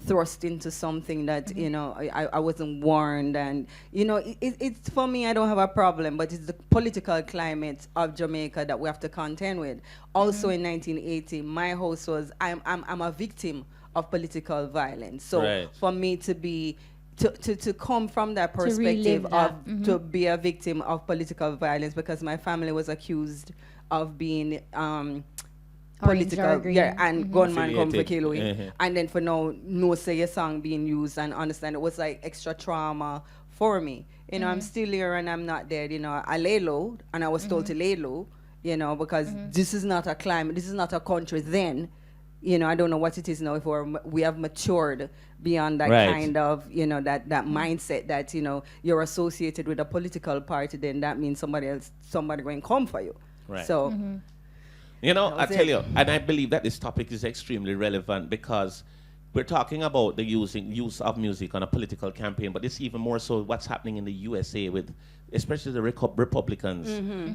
thrust into something that, I wasn't warned. And, it's for me, I don't have a problem, but it's the political climate of Jamaica that we have to contend with. Also in 1980, my house was, I'm a victim of political violence. So for me to be to come from that perspective to be a victim of political violence because my family was accused of being political and gunman come for kill you. And then for now no say your song being used and understand it was extra trauma for me. I'm still here and I'm not dead. I lay low and I was told to lay low, because this is not a climate, this is not a country then. I don't know what it is now if we have matured beyond that kind of, that mindset that, you're associated with a political party, then that means somebody going to come for you. Right. So, I tell you, and I believe that this topic is extremely relevant because we're talking about the use of music on a political campaign, but it's even more so what's happening in the USA with especially the Republicans.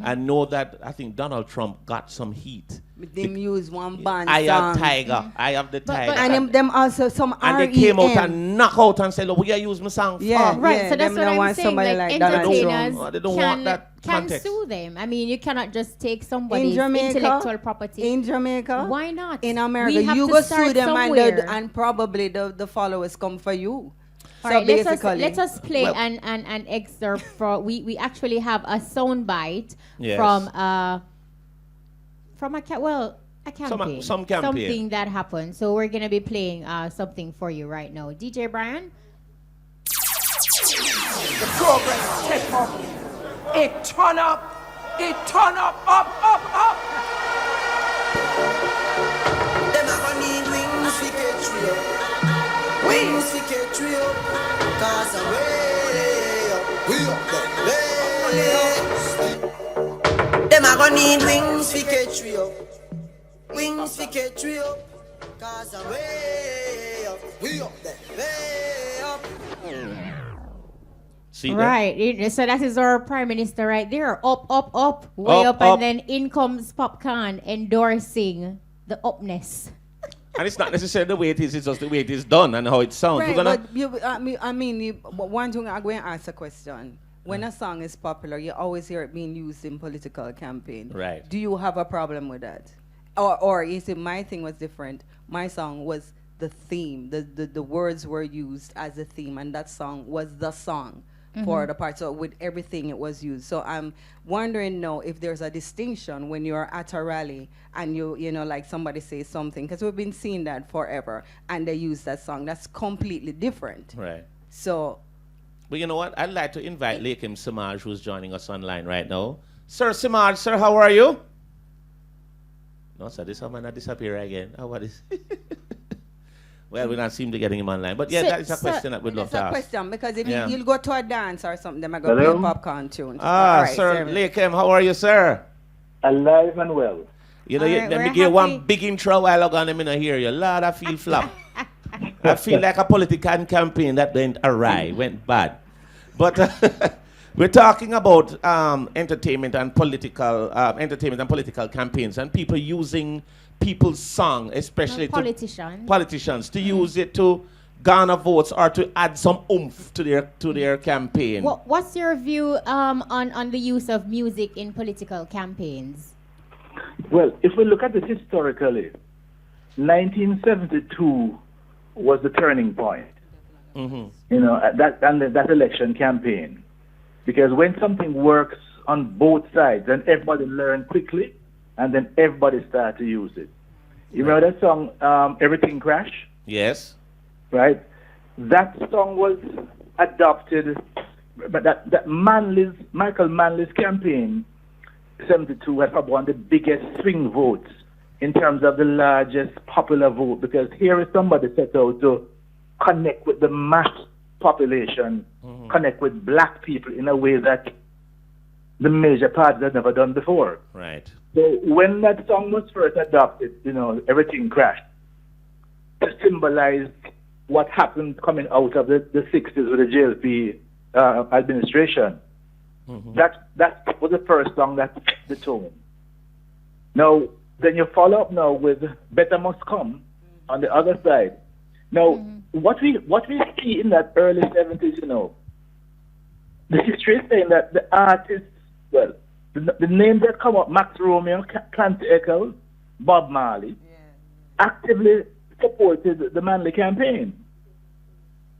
I know that I think Donald Trump got some heat. Them use one band I song. Have Tiger. I have the Tiger. And them also some and they came out and knock out and say, look, we are using my song. Yeah, right. So that's what I'm saying. Entertainers they don't want that can sue them. I mean, you cannot just take somebody's intellectual property. In Jamaica? Why not? In America, you go sue them and probably the followers come for you. All right, let us play an excerpt for we actually have a sound bite from a campaign. Some campaign. Something that happened. So we're gonna be playing something for you right now. DJ Brian. The progress take up. It turn up. Up. Them a gonna need wings to get real. Wings to get real. Cause I'm way up. We up. Them a gonna need wings to get real. Wings to get real. Cause I'm way up. We up. Way up. See right, so that is our Prime Minister right there. Up, way up, and then in comes Popcorn endorsing the upness. And it's not necessarily the way it is, it's just the way it is done and how it sounds. Right, We're gonna, but one thing I'm going to ask a question. When a song is popular, you always hear it being used in political campaign. Right. Do you have a problem with that? Or you see, my thing was different. My song was the theme. The words were used as a theme, and that song was the song for the part. So with everything, it was used. So I'm wondering now if there's a distinction when you're at a rally and you know, like somebody says something, because we've been seeing that forever, and they use that song. That's completely different. right. So. But you know what? I'd like to invite Lakim Samaj, who's joining us online right now. Sir Samaj, sir, how are you? No, sir, this man not disappear again. Oh, what is? Well, we don't seem to getting him online. But yeah, that is a question that we'd love to ask. That's a question, because if Yeah. you'll go to a dance or something, they're going to play popcorn tunes. Ah, All right, Sir Lakim, how are you, sir? Alive and well. You know, All right, let me we're give one happy. big intro while ago and I'm in hear you. Lord, I feel flop. I feel like a political campaign that went awry, went bad. But we're talking about entertainment and political campaigns and people using people's song, especially politicians, to use it to garner votes or to add some oomph to their campaign. What's your view on the use of music in political campaigns? Well, if we look at it historically, 1972 was the turning point. Mm-hmm. You know, that election campaign. Because when something works on both sides, then everybody learn quickly, and then everybody start to use it. You remember that song, Everything Crash? Yes. Right? That song was adopted, but that Michael Manley's campaign, 72, had probably one of the biggest swing votes in terms of the largest popular vote, because here is somebody set out to connect with the mass population, connect with black people in a way that the major parties had never done before. Right. So when that song was first adopted, you know, Everything Crashed, to symbolize what happened coming out of the 60s with the JLP administration. That was the first song that set the tone. Now, then you follow up now with Better Must Come on the other side. Now, what we see in that early 70s, you know, the history is saying that the artists, well, the names that come up, Max Romeo, Clancy Eccles, Bob Marley, actively supported the Manley campaign.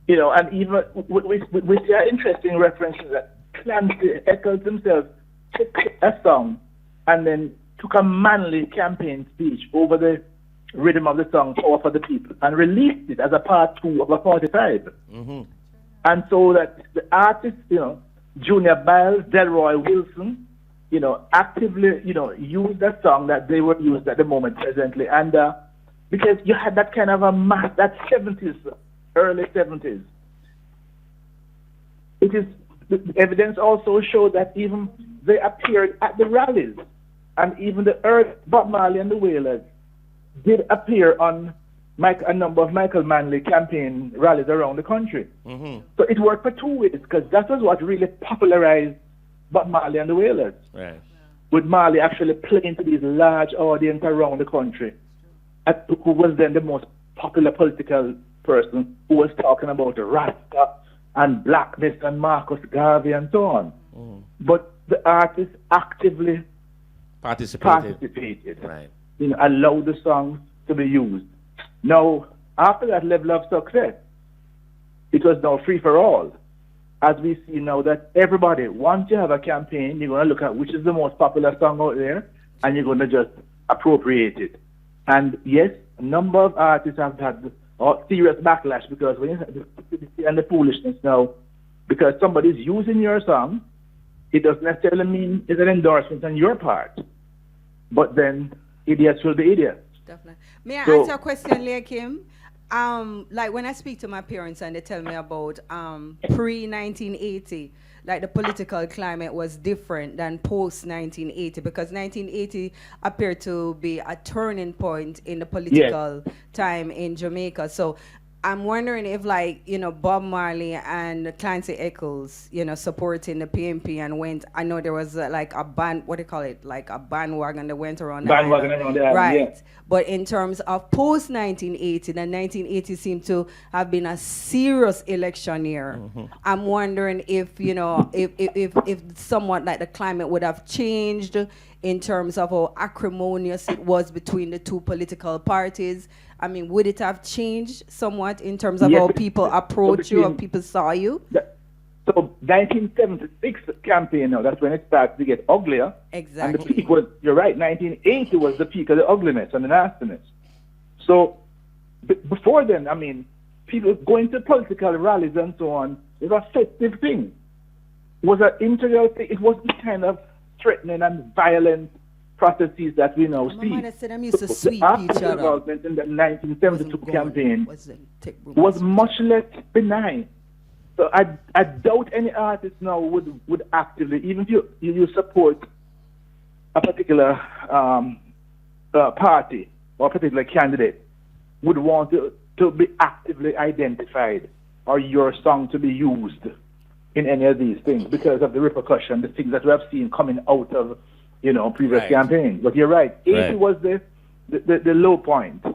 You know, and even we see an interesting reference that Clancy Eccles himself took a song and then took a Manley campaign speech over the rhythm of the song, Power for the People, and released it as a part 2 of a 45. And so that the artists, you know, Junior Biles, Delroy Wilson, you know, actively, you know, used that song that they were used at the moment presently. And because you had that kind of a mass, that 70s, early 70s. It is, the evidence also showed that even they appeared at the rallies. And even the Bob Marley and the Wailers did appear on a number of Michael Manley campaign rallies around the country. So it worked for two ways, because that was what really popularized Bob Marley and the Wailers. Right. With Marley actually playing to these large audiences around the country, who was then the most popular political person, who was talking about Rasta and blackness and Marcus Garvey and so on. But the artists actively participated. Right. You know, allowed the songs to be used. Now, after that level of success, it was now free for all. As we see now that everybody, once you have a campaign, you're going to look at which is the most popular song out there, and you're going to just appropriate it. And yes, a number of artists have had serious backlash, because when you have the stupidity and the foolishness now, because somebody's using your song, it doesn't necessarily mean it's an endorsement on your part. But then idiots will be idiots. Definitely. May I ask you a question, Leah Kim? Like when I speak to my parents and they tell me about pre-1980, like the political climate was different than post-1980, because 1980 appeared to be a turning point in the political time in Jamaica. So I'm wondering if, like, you know, Bob Marley and Clancy Eccles, you know, supporting the PNP and went. I know there was like a band, what do you call it, like a bandwagon that went around. Bandwagon around the island, right? yeah. But in terms of post 1980, the 1980 seemed to have been a serious election year. I'm wondering if, you know, if somewhat like the climate would have changed in terms of how acrimonious it was between the two political parties. I mean, would it have changed somewhat in terms of how people approach you or people saw you? So 1976 campaign, now that's when it started to get uglier. Exactly. And the peak was, you're right, 1980 was the peak of the ugliness and the nastiness. So before then, I mean, people going to political rallies and so on was a festive thing. It was an integral thing. It wasn't kind of threatening and violent processes that we now see. Mama said I'm used to sweep the each other. involvement in the 1972 campaign was much less benign. So I doubt any artist now would actively, even if you support a particular party or a particular candidate, would want to be actively identified or your song to be used in any of these things because of the repercussion, the things that we have seen coming out of, you know, previous campaigns. But you're right, 80 was the low point.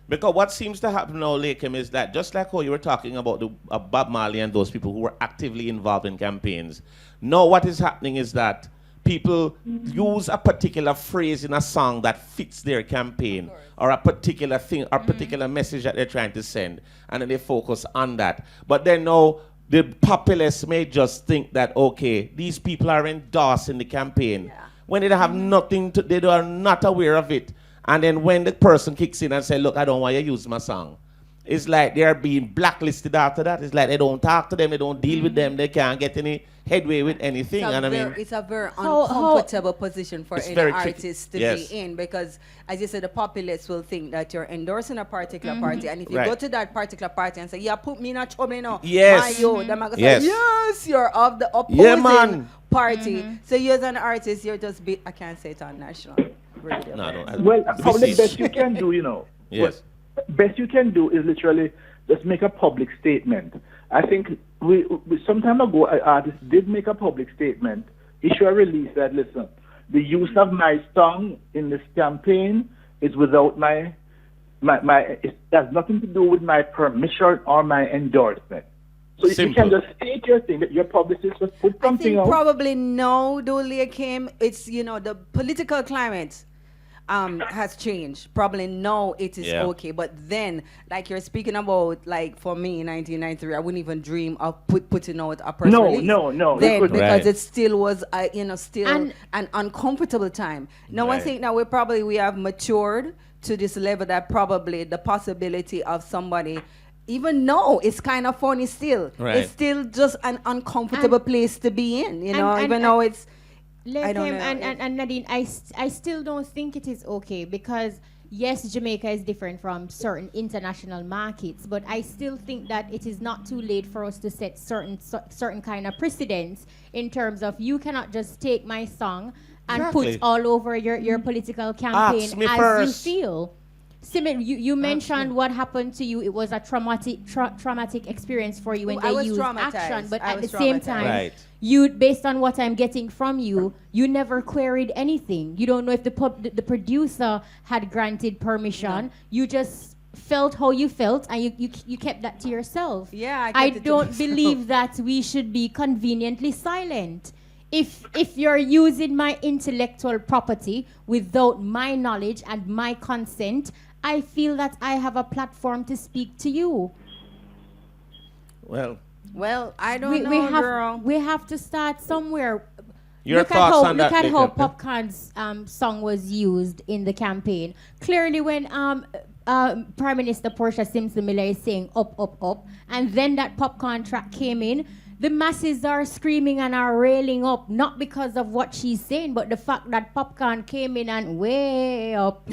Because what seems to happen now, Lakem, is that just like how you were talking about the Bob Marley and those people who were actively involved in campaigns, now what is happening is that people use a particular phrase in a song that fits their campaign or a particular thing or a particular message that they're trying to send, and then they focus on that. But then now the populace may just think that, okay, these people are endorsing the campaign when they don't have nothing to, they are not aware of it. And then when the person kicks in and says, look, I don't want you to use my song, it's like they're being blacklisted after that. It's like they don't talk to them, they don't deal with them, they can't get any headway with anything. It's a very uncomfortable position for any artist to be in, because, as you said, the populace will think that you're endorsing a particular party, and if you go to that particular party and say, yeah, put me in a trouble now, they're going to say, yes, you're of the opposing party. So you as an artist, you're just, I can't say it on national radio. Well, probably the best you can do, you know. Yes. Best you can do is literally just make a public statement. I think we some time ago, an artist did make a public statement, issue a release that, listen, the use of my song in this campaign is without my it has nothing to do with my permission or my endorsement. So you can just state your thing, that your publicist just put something out. Probably no, Lakem. It's, you know, the political climate has changed. Probably no, it is okay. But then, like you're speaking about, like for me in 1993, I wouldn't even dream of putting out a press release. No. Then, because it still was, still an uncomfortable time. Now I think now we have matured to this level that probably the possibility of somebody, even though it's kind of funny still, it's still just an uncomfortable place to be in, you know, even though it's, I don't know. And Nadine, I still don't think it is okay, because yes, Jamaica is different from certain international markets, but I still think that it is not too late for us to set certain kind of precedents in terms of, you cannot just take my song and put all over your political campaign as you feel. Simon, you mentioned what happened to you. It was a traumatic experience for you when they used action, but at the same time, you, based on what I'm getting from you, you never queried anything. You don't know if the producer had granted permission. No. You just felt how you felt, and you kept that to yourself. Yeah, I don't believe that we should be conveniently silent. If you're using my intellectual property without my knowledge and my consent, I feel that I have a platform to speak to you. Well, I don't know, girl. We have to start somewhere. Look at how Popcorn's song was used in the campaign. Clearly, when Prime Minister Portia Simpson-Miller is saying up, up, up, and then that Popcorn track came in, the masses are screaming and are railing up, not because of what she's saying, but the fact that Popcorn came in and way up.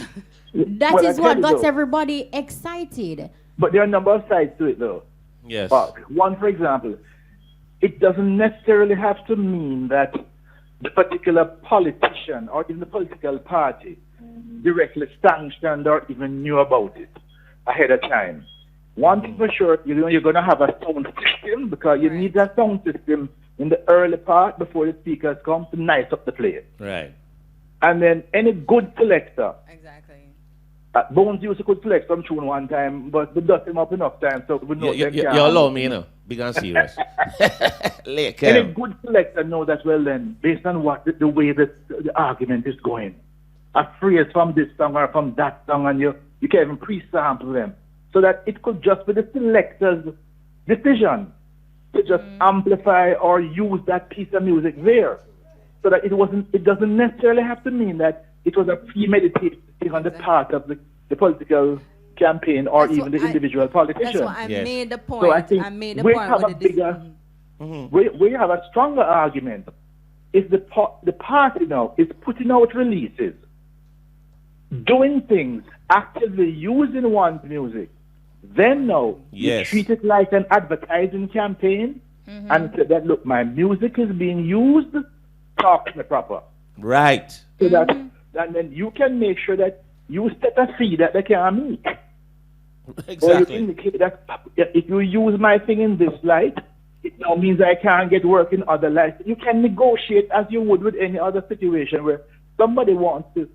That is what got everybody excited. But there are a number of sides to it, though. Yes. One, for example, it doesn't necessarily have to mean that the particular politician or even the political party directly sanctioned or even knew about it ahead of time. One thing for sure, you're going to have a sound system because you need that sound system in the early part before the speakers come to nice up the place. Right. And then any good selector. Exactly. Bones used to could select some tune one time, but we dust him up enough time so we know You allow me, big and serious. Any good selector know that well then, based on what the way that the argument is going. A phrase from this song or from that song, and you can even pre-sample them. So that it could just be the selector's decision to just amplify or use that piece of music there. So that it doesn't necessarily have to mean that it was a premeditated thing on the part of the political campaign or even the individual politician. That's why I made the point. So I think we have a bigger, we have a stronger argument. If the party now is putting out releases, doing things, actively using one's music, then now you treat it like an advertising campaign and say that, look, my music is being used, talk to me proper. Right. So that, and then you can make sure that you set a fee that they can meet. Exactly. Or you indicate that if you use my thing in this light, it now means I can't get work in other lights. You can negotiate as you would with any other situation where somebody wants to,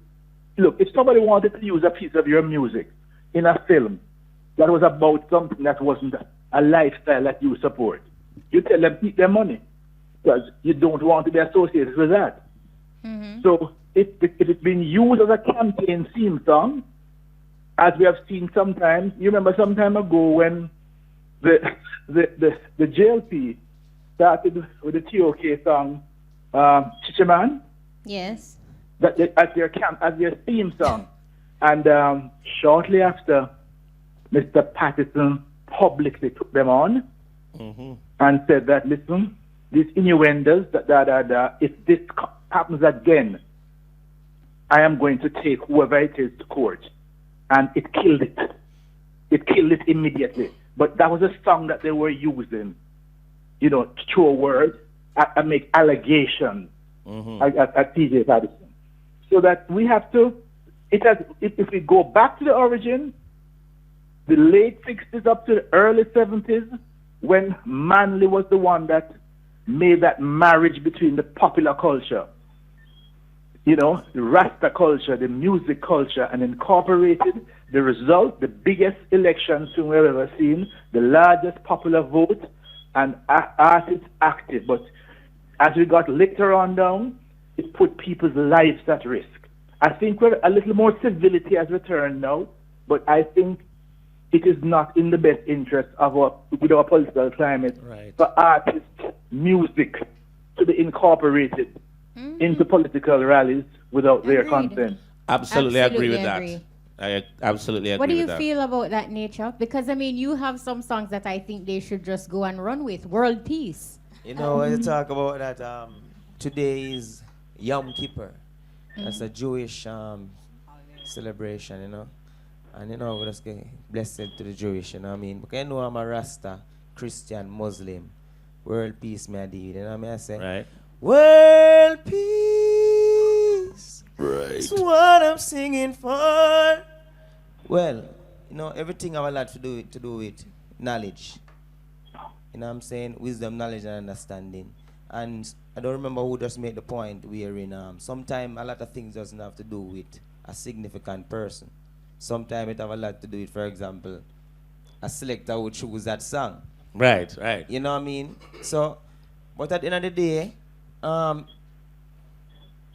look, if somebody wanted to use a piece of your music in a film that was about something that wasn't a lifestyle that you support, you tell them keep their money because you don't want to be associated with that. So if it's been used as a campaign theme song, as we have seen sometimes, you remember some time ago when the JLP started with the TOK song, Chichaman? Yes. As their theme song. And shortly after, Mr. Patterson publicly took them on and said that, listen, these innuendos, if this happens again, I am going to take whoever it is to court. And it killed it. It killed it immediately. But that was a song that they were using, to throw words and make allegations at TJ Patterson. So that we have to, if we go back to the origin, the late 60s up to the early 70s, when Manley was the one that made that marriage between the popular culture, the Rasta culture, the music culture, and incorporated the result, the biggest election we've ever seen, the largest popular vote, and artists active. But as we got later on down, it put people's lives at risk. I think we're a little more civility has returned now, but I think it is not in the best interest of our political climate for artists, music to be incorporated into political rallies without their consent. Absolutely agree with that. I absolutely agree What do you with that. feel about that, Nature? Because, you have some songs that I think they should just go and run with. World peace. When you talk about that, today is Yom Kippur. That's a Jewish celebration, And, we just get blessed to the Jewish, Because I'm a Rasta, Christian, Muslim. World peace, me I did. I say? Right. World peace. Right. That's what I'm singing for. Well, everything have a lot to do with knowledge. You know what I'm saying? Wisdom, knowledge, and understanding. And I don't remember who just made the point wherein sometimes a lot of things doesn't have to do with a significant person. Sometimes it have a lot to do with, for example, a selector who choose that song. Right. You know what I mean? So, but at the end of the day,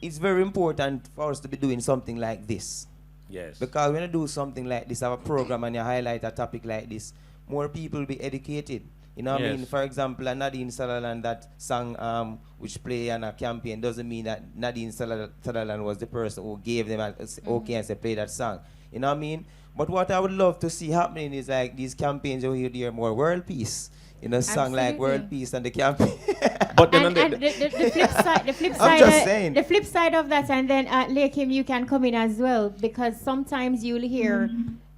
it's very important for us to be doing something like this. Yes. Because when you do something like this, have a program and you highlight a topic like this, more people will be educated. You know what I mean? For example, Nadine Sutherland, that song which play on a campaign, doesn't mean that Nadine Sutherland was the person who gave them okay and said play that song. You know what I mean? But what I would love to see happening is like these campaigns where you hear more world peace. Song like world peace and the campaign. But then the flip side, I'm just saying. The flip side of that, and then Lakim, you can come in as well, because sometimes you'll hear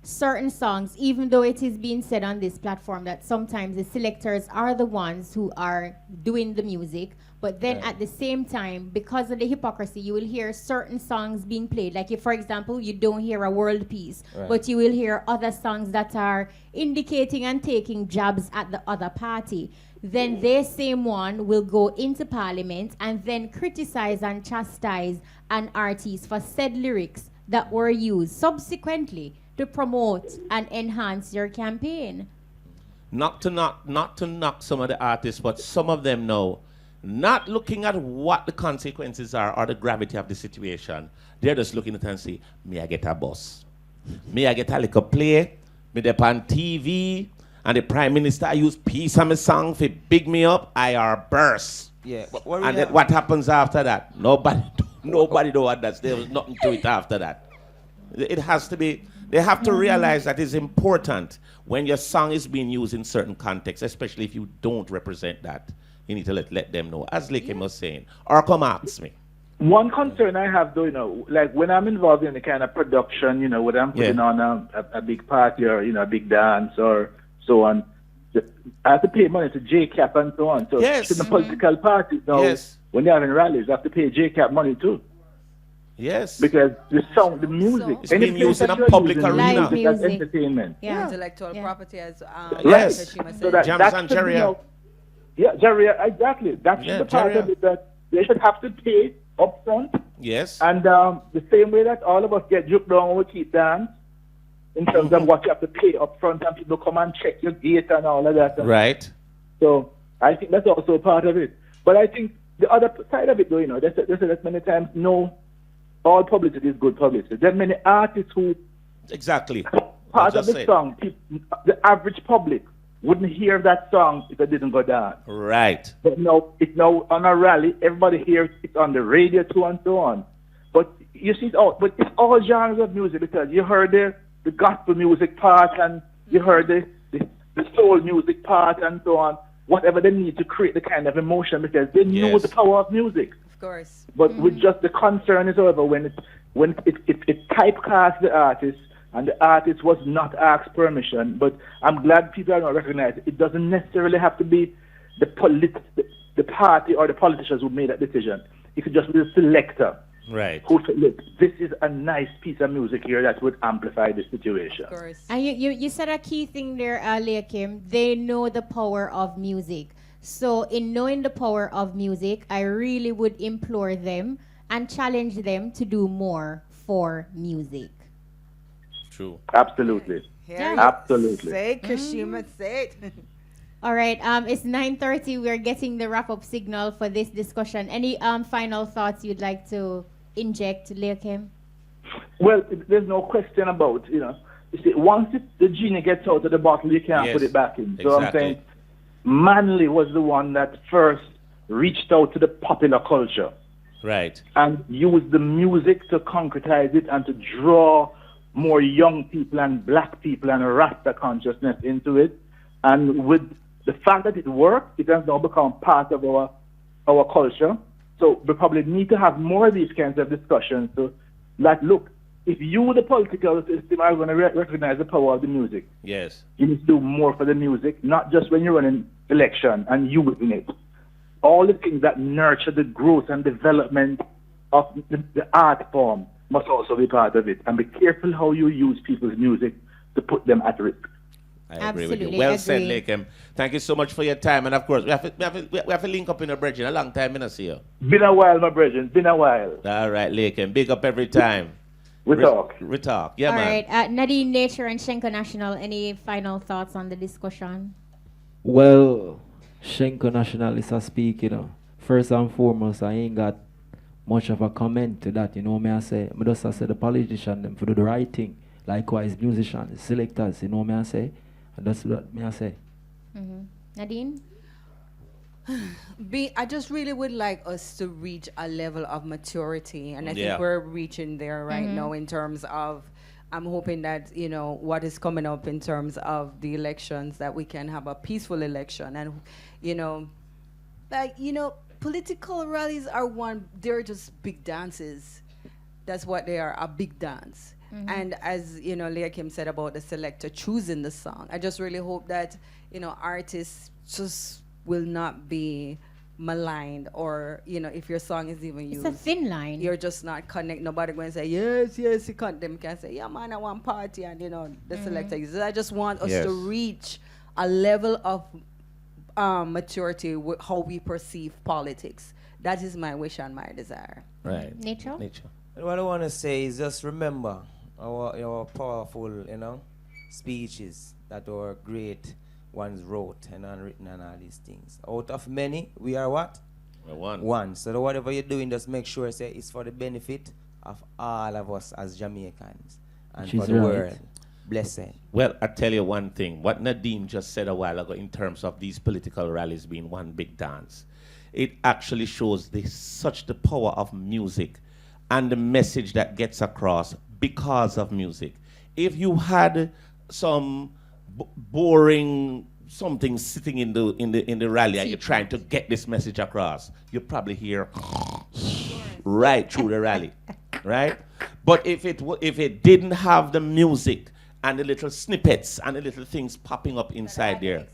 certain songs, even though it is being said on this platform that sometimes the selectors are the ones who are doing the music, but then at the same time, because of the hypocrisy, you will hear certain songs being played. Like if, for example, you don't hear a world peace, but you will hear other songs that are indicating and taking jabs at the other party. Then they same one will go into parliament and then criticize and chastise an artist for said lyrics that were used subsequently to promote and enhance your campaign. Not to knock some of the artists, but some of them know, not looking at what the consequences are or the gravity of the situation. They're just looking at it and say, me I get a bus. Me I get a little play. Me dey on TV. And the Prime Minister use piece of my song for big me up. I are burst. Yeah. And then what happens after that? Nobody do what that. There was nothing to it after that. It has to be. They have to realize that it's important when your song is being used in certain contexts, especially if you don't represent that. You need to let them know, as Lakem was saying. Or come ask me. One concern I have, though, like when I'm involved in the kind of production, when I'm putting on a big party or, a big dance or so on, I have to pay money to JCAP and so on. So to the political parties now, when they're having rallies, I have to pay JCAP money too. Yes. Because the song, the music, it's being used in a public arena. That's entertainment. Intellectual property as yes. Kashima So said. that's Jaria. Jaria, exactly. That's the part of it that they should have to pay up front. Yes. And the same way that all of us get juked down when we keep dance, in terms of what you have to pay up front and people come and check your gate and all of that. Right. So I think that's also part of it. But I think the other side of it, though, they say that many times, no, all publicity is good publicity. There are many artists who... Exactly. Part of the song, the average public wouldn't hear that song if it didn't go down. Right. But now, it's now on a rally, everybody hears it on the radio too and so on. But you see, it's all genres of music because you heard the gospel music part and you heard the soul music part and so on. Whatever they need to create the kind of emotion because they know the power of music. Of course. But with just the concern is over when it typecasts the artist and the artist was not asked permission. But I'm glad people are not recognizing it doesn't necessarily have to be the party or the politicians who made that decision. It could just be the selector. Right. Who said, look, this is a nice piece of music here that would amplify the situation. Of course. And you said a key thing there, Lakem. They know the power of music. So in knowing the power of music, I really would implore them and challenge them to do more for music. True. Absolutely. Absolutely. Say, Kashima, say it. All right, it's 9:30. We're getting the wrap-up signal for this discussion. Any final thoughts you'd like to inject, Lakem? Well, there's no question about, you see, once the genie gets out of the bottle, you can't put it back in. So I'm saying Manley was the one that first reached out to the popular culture. Right. And used the music to concretize it and to draw more young people and black people and Rasta consciousness into it. And with the fact that it worked, it has now become part of our culture. So we probably need to have more of these kinds of discussions. So, like, look, if you, the political system, are going to recognize the power of the music, yes, you need to do more for the music, not just when you're running election and you win it. All the things that nurture the growth and development of the art form must also be part of it. And be careful how you use people's music to put them at risk. I agree with you. Well said, Lakem. Thank you so much for your time. And of course, we have to link up in a bridge in a long time. I don't see you. Been a while, my brethren. Been a while. All right, Lakem. Big up every time. We talk. We talk. Yeah, All man. right. Nadine, Nature, and Shenko National, any final thoughts on the discussion? Well, Shenko National is a speak, First and foremost, I ain't got much of a comment to that, me I say. I just say the politicians, them for do the right thing. Likewise, musicians, selectors, me I say. And that's what me I say. Mm-hmm. Nadine? I just really would like us to reach a level of maturity, and I think we're reaching there right now in terms of, I'm hoping that, what is coming up in terms of the elections, that we can have a peaceful election. And, political rallies are they're just big dances. That's what they are, a big dance. And as you know, Leah Kim said about the selector choosing the song, I just really hope that artists just will not be maligned, or if your song is even used, it's a thin line. You're just not connect. Nobody going to say yes, you can't. Them can say yeah, man, I want party, and the selector uses. I just want us to reach a level of maturity with how we perceive politics. That is my wish and my desire. Right. Nature. What I want to say is just remember our powerful, speeches that our great ones wrote and unwritten and all these things. Out of many, we are what? We're one. One. So whatever you're doing, just make sure it's for the benefit of all of us as Jamaicans and for the world. Blessed. Well, I tell you one thing. What Nadine just said a while ago in terms of these political rallies being one big dance, it actually shows such the power of music and the message that gets across because of music. If you had some boring something sitting in the rally and you're trying to get this message across, you probably hear right through the rally, right? But if it didn't have the music and the little snippets and the little things popping up inside there,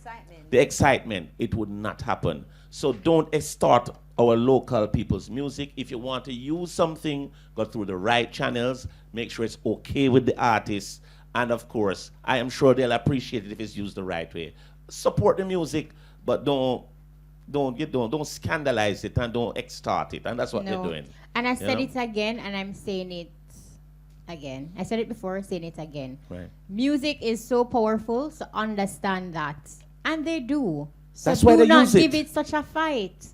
the excitement, it would not happen. So don't extort our local people's music. If you want to use something, go through the right channels, make sure it's okay with the artists, and of course, I am sure they'll appreciate it if it's used the right way. Support the music, but don't scandalize it and don't extort it, and that's what they're doing. And I said it again, and I'm saying it again. I said it before, saying it again. Right. Music is so powerful, so understand that, and they do. So that's why they use it. Do not give it such a fight.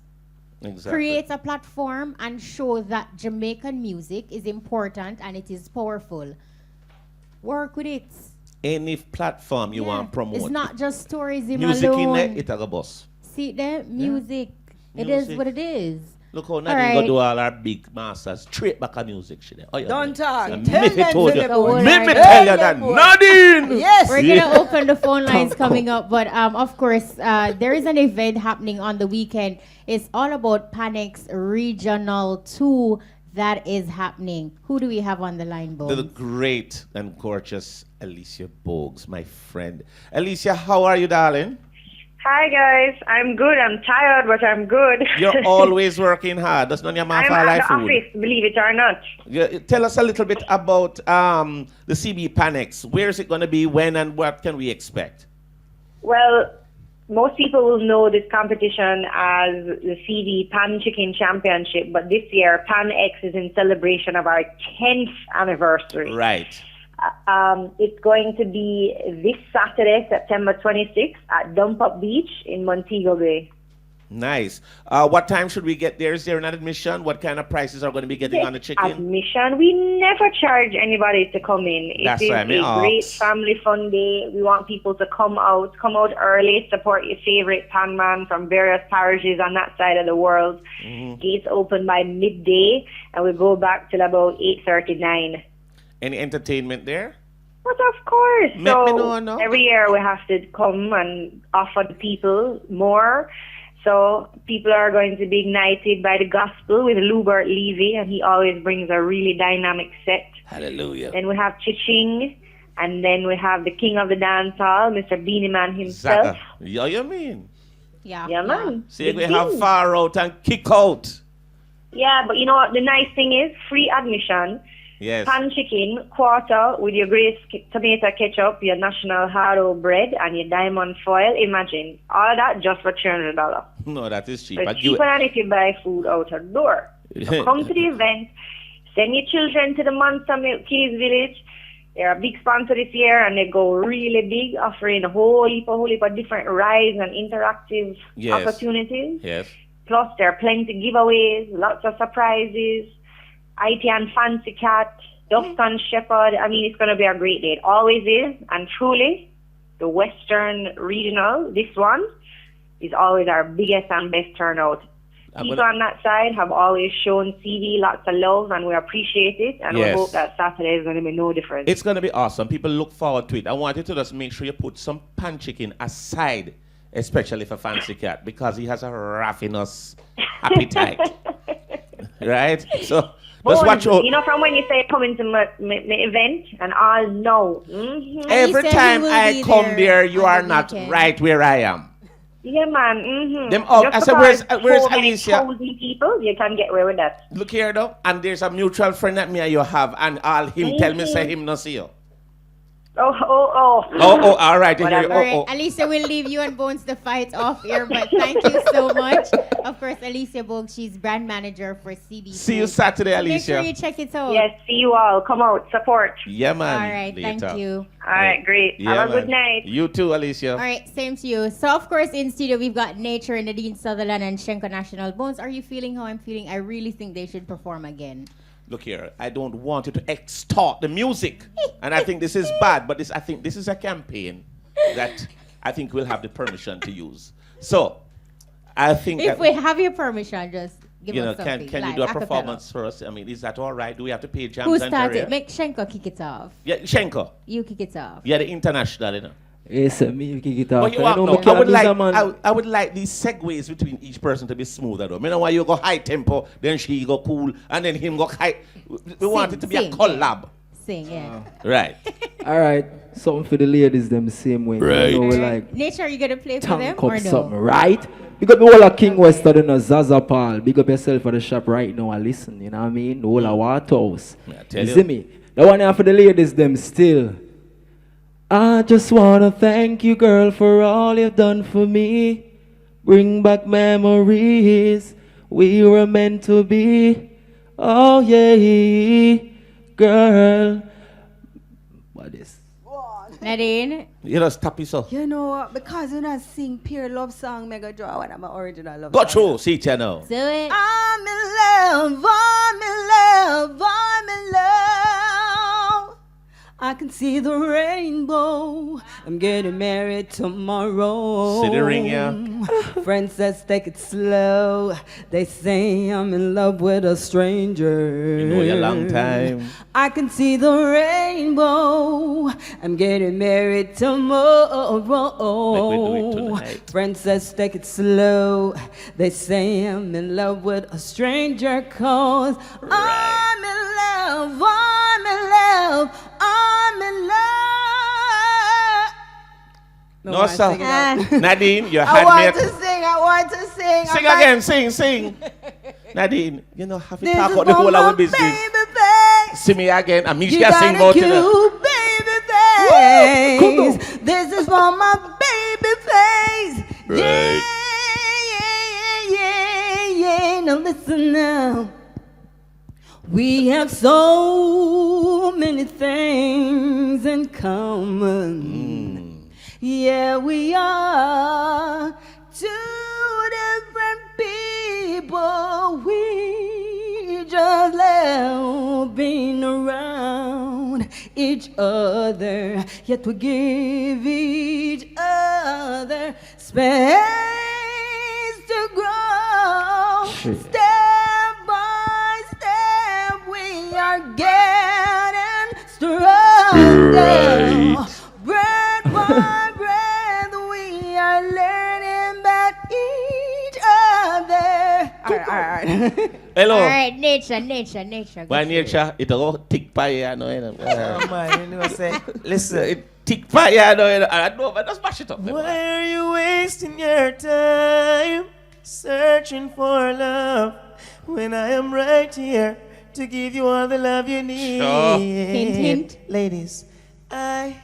Exactly. Create a platform and show that Jamaican music is important and it is powerful. Work with it. Any platform you want to promote. It's not just tourism music alone. in there, it's a boss. See there? Music. It is what it is. Look how Nadine go do all our big masters straight back on music. Don't talk. Let me tell you that. Nadine! Yes. We're going to open the phone lines coming up. But of course, there is an event happening on the weekend. It's all about Panex Regional 2 that is happening. Who do we have on the line, Bogues? The great and gorgeous Alicia Bogues, my friend. Alicia, how are you, darling? Hi guys, I'm good. I'm tired, but I'm good. You're always working hard. That's not your man for life food. I'm at the office, believe it or not. Tell us a little bit about the CB Panex. Where is it going to be, when, and what can we expect? Well, most people will know this competition as the CB Pan Chicken Championship, but this year Pan X is in celebration of our 10th anniversary. Right. It's going to be this Saturday, September 26th at Dump Up Beach in Montego Bay. Nice. What time should we get there? Is there an admission? What kind of prices are going to be getting on the chicken? Admission. We never charge anybody to come in. That's it is right, a great family fun day. We want people to come out early, support your favorite pan man from various parishes on that side of the world. Mm-hmm. Gates open by midday, and we go back till about 8:39. Any entertainment there? But of course. Let me know, no? Every year we have to come and offer the people more. So people are going to be ignited by the gospel with Lubert Levy, and he always brings a really dynamic set. Hallelujah. Then we have Chiching, and then we have the king of the dance hall, Mr. Beanie Man himself. Zaka. Yeah, you mean? Yeah, man. See, we have far out and kick out. Yeah, but you know what? The nice thing is free admission. Yes. Pan chicken, quarter with your great tomato ketchup, your national haro bread, and your diamond foil. Imagine all that just for $300. No, that is cheap. So it's cheaper than if you buy food out the door. So come to the event. Send your children to the Monster Milk Keys Village. They're a big sponsor this year, and they go really big, offering a whole heap of different rides and interactive opportunities. Yes. Plus, there are plenty of giveaways, lots of surprises. IT and Fancy Cat, Dustin Shepherd. I mean, it's going to be a great day. It always is. And truly, the Western Regional, this one, is always our biggest and best turnout. People on that side have always shown CV lots of love, and we appreciate it. And we hope that Saturday is going to be no different. It's going to be awesome. People look forward to it. I want you to just make sure you put some pan chicken aside, especially for Fancy Cat, because he has a ravenous appetite. right? So Bones, just watch out. you know, from when you say coming to my event and all no. Mm-hmm. Every time I come there, you are not right where I am. Yeah, man. Mm-hmm. Them up. I said, where's Alicia? Thousand people, you can get away with that. Look here, though. And there's a mutual friend that me and you have, and all him tell me say him no see you. Oh, all right. All right, Alicia will leave you and Bones the fight off here, but thank you so much. Of course, Alicia Bogue, she's brand manager for CB. See you Saturday, So Alicia. make sure you check it out. Yes, see you all. Come out, support. Yeah, man. All right, Later. thank you. All right, great. Yeah, Have a man. good night. You too, Alicia. All right, same to you. So, of course, in studio, we've got Nature and Nadine, Sutherland, and Shenko Nashinal. Bones, are you feeling how I'm feeling? I really think they should perform again. Look here, I don't want you to extort the music. And I think this is bad, but I think this is a campaign that I think we'll have the permission to use. So, I think If we have your permission, just give us something. can you do a performance for us? I mean, is that all right? Do we have to pay jams Who and started? career? Make Shenko kick it off. Yeah, Shenko. You kick it off. Yeah, the international, you know. Yes, me kick it off. But you want, no, I would like these segues between each person to be smoother though. I know why you go high tempo, then she go cool, and then him go high. We want it to be a collab. Sing, yeah. Right. All right, something for the ladies them same way. Right. You know, we like Nature, are you gonna play for them tank or up no? something, right? Big up the whole of King West, I don't know, Zaza Paul. Big up yourself for the shop right now and listen, you know what I mean? The whole of Waterhouse. tell You you. see me? The one here for the ladies them still. I just wanna thank you, girl, for all you've done for me. Bring back memories. We were meant to be. Oh yeah, girl. What is? Nadine? You know, stop yourself. You know what? Because when I sing pure love song, mega draw one of my original love Go song. through, see it you now. Do it. I'm in love, I'm in love, I'm in love. I can see the rainbow. I'm getting married tomorrow. See the ring, yeah. Friends says take it slow. They say I'm in love with a stranger. You know you a long time. I can see the rainbow. I'm getting married tomorrow. Like we do it tonight. Friends says take it slow. They say I'm in love with a stranger cause I'm in love, I'm in love, I'm in love. No, sir. Nadine, your I want handmade. to sing, I want to sing. Sing I'm again, like, sing. Nadine, you know, have to This talk is about the for whole my of our business. baby face. See me again, and me You can got sing a about cute it. baby face. This is for my baby face. Right. Yeah. Now listen now. We have so many things in common. Yeah, we are two different people. We just love being around each other. Yet we give each other space to grow. Step by step, we are getting stronger. Breath by breath, we are learning about each other. All right. Hello. All right, nature. By nature, it all tick by you know. Oh man, you know what I'm saying? Listen. It tick by you know. I know, but just mash it up. Why are you wasting your time searching for love when I am right here to give you all the love you need? Sure. Hint, hint. Ladies, I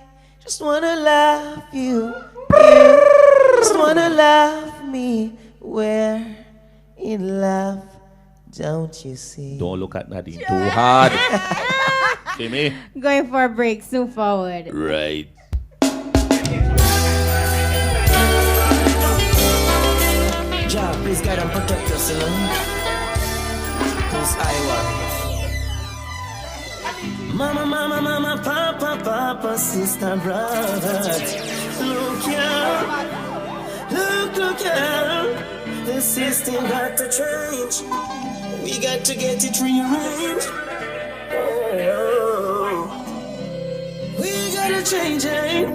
just wanna love you. You just wanna love me. We're in love, don't you see? Don't look at Nadine too hard. See me? Going for a break, soon forward. Right. Jah, please guide and protect us, you know. Cause Mama, papa, sister, brother. Look out. The system got to change. We got to get it rearranged. Oh, we gotta change it.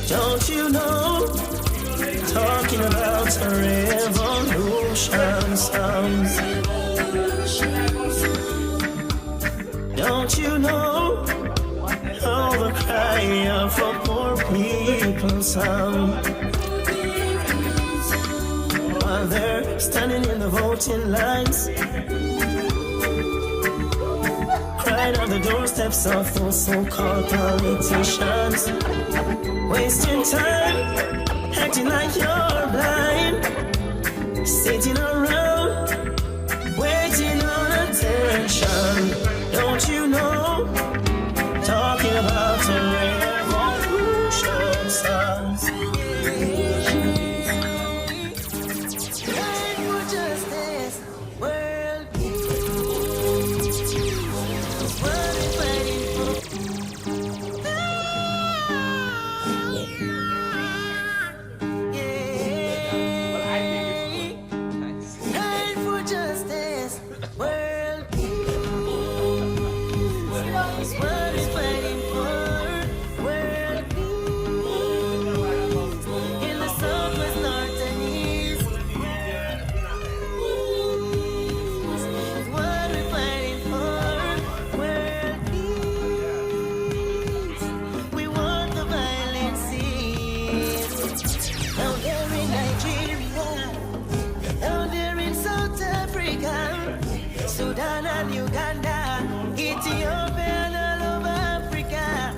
Don't you know? Talking about a revolution. revolution sounds. Don't you know how the cry of a poor people sound while they're standing in the voting lines, crying on the doorsteps of those so-called politicians, wasting time, acting like you're blind, sitting around, waiting on attention. Don't you know, talking about a revolution sounds. Fight for justice, world peace. What we're fighting for. Fight for justice, world peace. What we're fighting for, world peace. In the southwest, north and east. What we're fighting for, world peace. We want the violence cease. Down there in Nigeria, down there in South Africa, Sudan and Uganda, Ethiopia and all over Africa,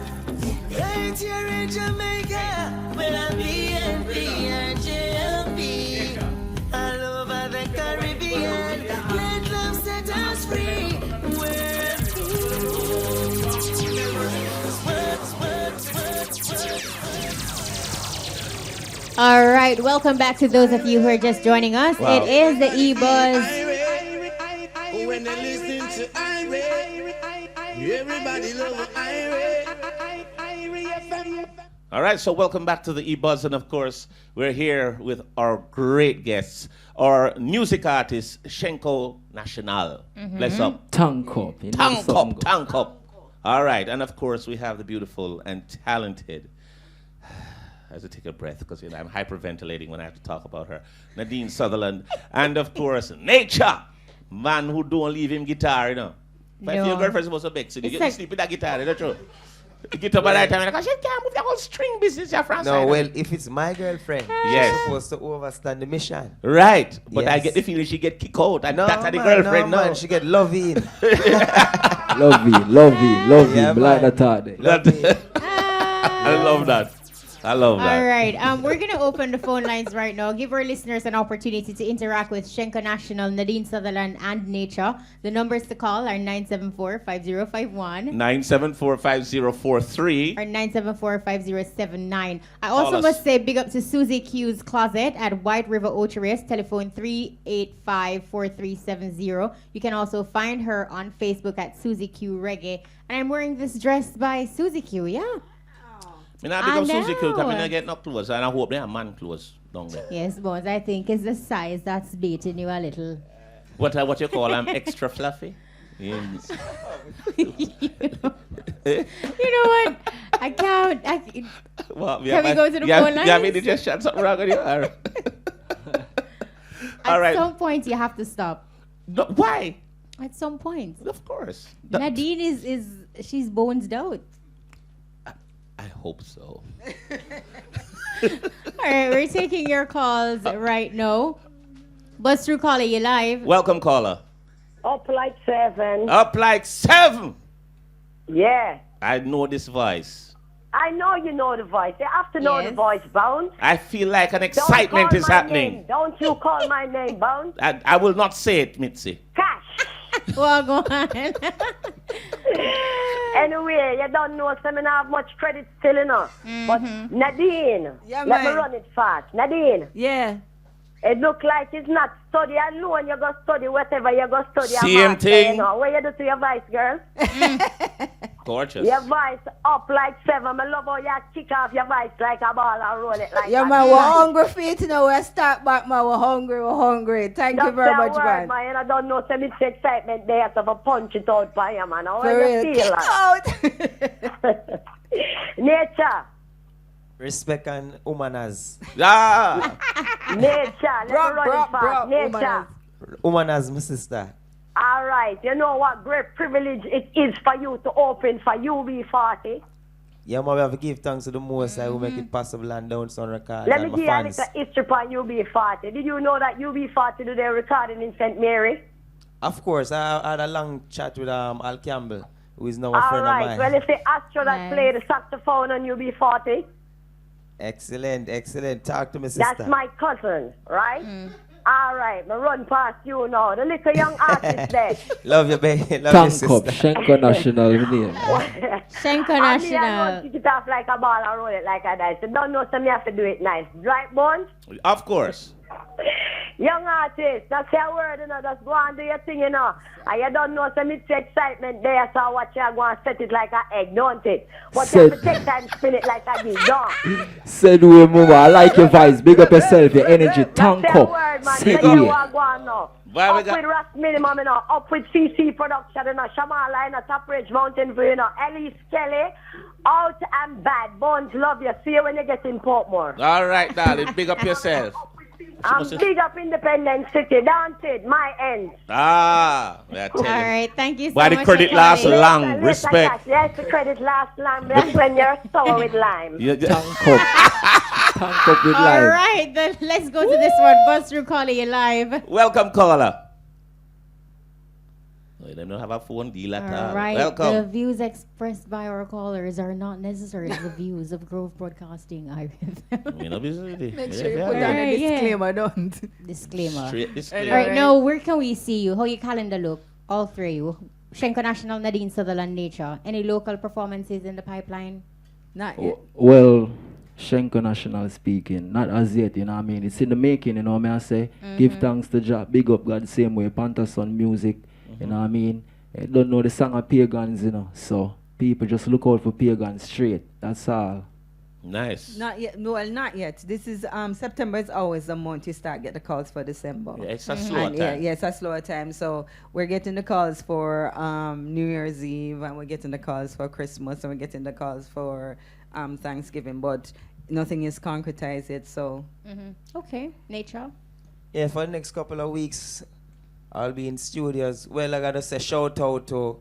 right here in Jamaica, where I'm BNP and JLP, all over the Caribbean, let love set us free. All right, welcome back to those of you who are just joining us. Wow. It is the E-Buzz. When they listen to everybody love All right, so welcome back to the E-Buzz, and of course, we're here with our great guests, our music artist, Shenko Nashinal. Bless up. Tongue cup. Tongue cup. All right, and of course, we have the beautiful and talented, I have to take a breath because I'm hyperventilating when I have to talk about her, Nadine Sutherland, and of course, Nature, man who don't leave him guitar, you know. But if your girlfriend's supposed to beg, so you get to sleep with that guitar, is that true? You get up at that time, because you can't move the whole string business, you're from No, well, if it's my girlfriend, she's supposed to overstand the mission. Right, but I get the feeling she get kicked out, and that's the girlfriend, no. Man, she get lovey in. Lovey. Yeah, Like that thought. I love that. I love that. All right, we're going to open the phone lines right now. Give our listeners an opportunity to interact with Shenko National, Nadine Sutherland, and Nature. The numbers to call are 974-5051. 974-5043. Or 974-5079. I also must say big up to Susie Q's Closet at White River Ocherous, telephone 385-4370. You can also find her on Facebook at Susie Q Reggae. And I'm wearing this dress by Susie Q, yeah. I become Susie Q because I get no clothes, and I hope they have man clothes down there. Yes, boss, I think it's the size that's beating you a little. What you call extra fluffy? Yes. You know what? I can't. Well, can we go to the phone lines? Yeah, maybe just shut something wrong with you. All right. At some point, you have to stop. No, why? At some point. Of course. Nadine she's bones out. I hope so. All right, we're taking your calls right now. Buzz through caller, you live. Welcome, caller. Up like 7. Up like 7. Yeah. I know this voice. I know you know the voice. You have to know the voice, Bones. I feel like an excitement is happening. Name. Don't you call my name, Bones. I will not say it, Mitzi. Cash. Well, go on. Anyway, you don't know, so I don't have much credit still enough. But Nadine, let me run it fast. Nadine. Yeah. It look like it's not study alone. You go study whatever you go study. Same thing. You know. What you do to your voice, girl? Gorgeous. Your voice up like 7. I love how you kick off your voice like a ball and roll it like yeah, man, we're hungry feet, you know. We start back, man. We're hungry. Thank you very much, man. Man. I don't know, so it's excitement there to punch it out by you, man. How For you real. feel Kick like? out. Nature. Respect and humanas. Ah. Nature, let me run it fast. Nature. Humanas, my sister. All right, you know what great privilege it is for you to open for UB40. Yeah, man, we have to give thanks to the Most High who make it possible and down on record. Let me and give you my a fans. little history on UB40. Did you know that UB40 do their recording in St. Mary? Of course, I had a long chat with Al Campbell, who is now a All friend right, of mine. well, it's the Astro that played the saxophone on UB40. Excellent, excellent. Talk to me, sister. That's my cousin, right? All right, me run past you now. The little young artist there. Love you, baby. Love you, Tank sister. up, Shenko National name. Shenko I National. kick it off like a ball and roll it like a dice. You don't know, so me have to do it nice. Right, Bones? Of course. Young artist, that's your word, you know. Just go and do your thing, you know. And you don't know, so it's excitement there, so watch you go and set it like an egg, don't it? But you have to take time to spin it like a dish, don't. Said we move. I like your vibes. Big up yourself, your energy. Tank That's your up. word, man. Say So you we. want to go on now. Why we Up got- with Ras Minimum, you know. Up with CC Production, you know. Shamala, you know. Top Ridge Mountain View, you know. Elise Kelly. Out and bad. Bones love you. See you when you get in Portmore. All right, darling. Big up yourself. I'm big up Independence City. Daunted. My end. Ah. Yeah, All right, thank you so Why much. the credit for last calling. long? Later, Respect. yes, the credit last long. That's when you're sour with lime. Yeah, Tank up. Tank up with All life. right, then let's go to this one. Buzz through calling you live. Welcome, caller. They don't have a phone deal at All all. right, the Welcome. views expressed by our callers are not necessarily the views of Grove Broadcasting. You know, busy. Make sure you put down a disclaimer, don't. Disclaimer. Straight All disclaimer. right, now where can we see you? How your calendar look? All three of you. Shenko National, Nadine, Sutherland, Nature. Any local performances in the pipeline? Not yet. Well, Shenko National speaking, not as yet, you know what I mean? It's in the making, you know what I say? Give thanks to Jah, big up God the same way, Panther Son Music, you know what I mean? I don't know the song of Pagans, you know, so people just look out for Pagans straight, that's all. Nice. Not yet. No, well, not yet. This is September is always the month you start get the calls for December. Yeah, it's a slower And time. Yeah, it's a slower time. So we're getting the calls for New Year's Eve, and we're getting the calls for Christmas, and we're getting the calls for Thanksgiving. But nothing is concretized yet. So Okay, Nature. Yeah, for the next couple of weeks, I'll be in studios. Well, I gotta say shout out to,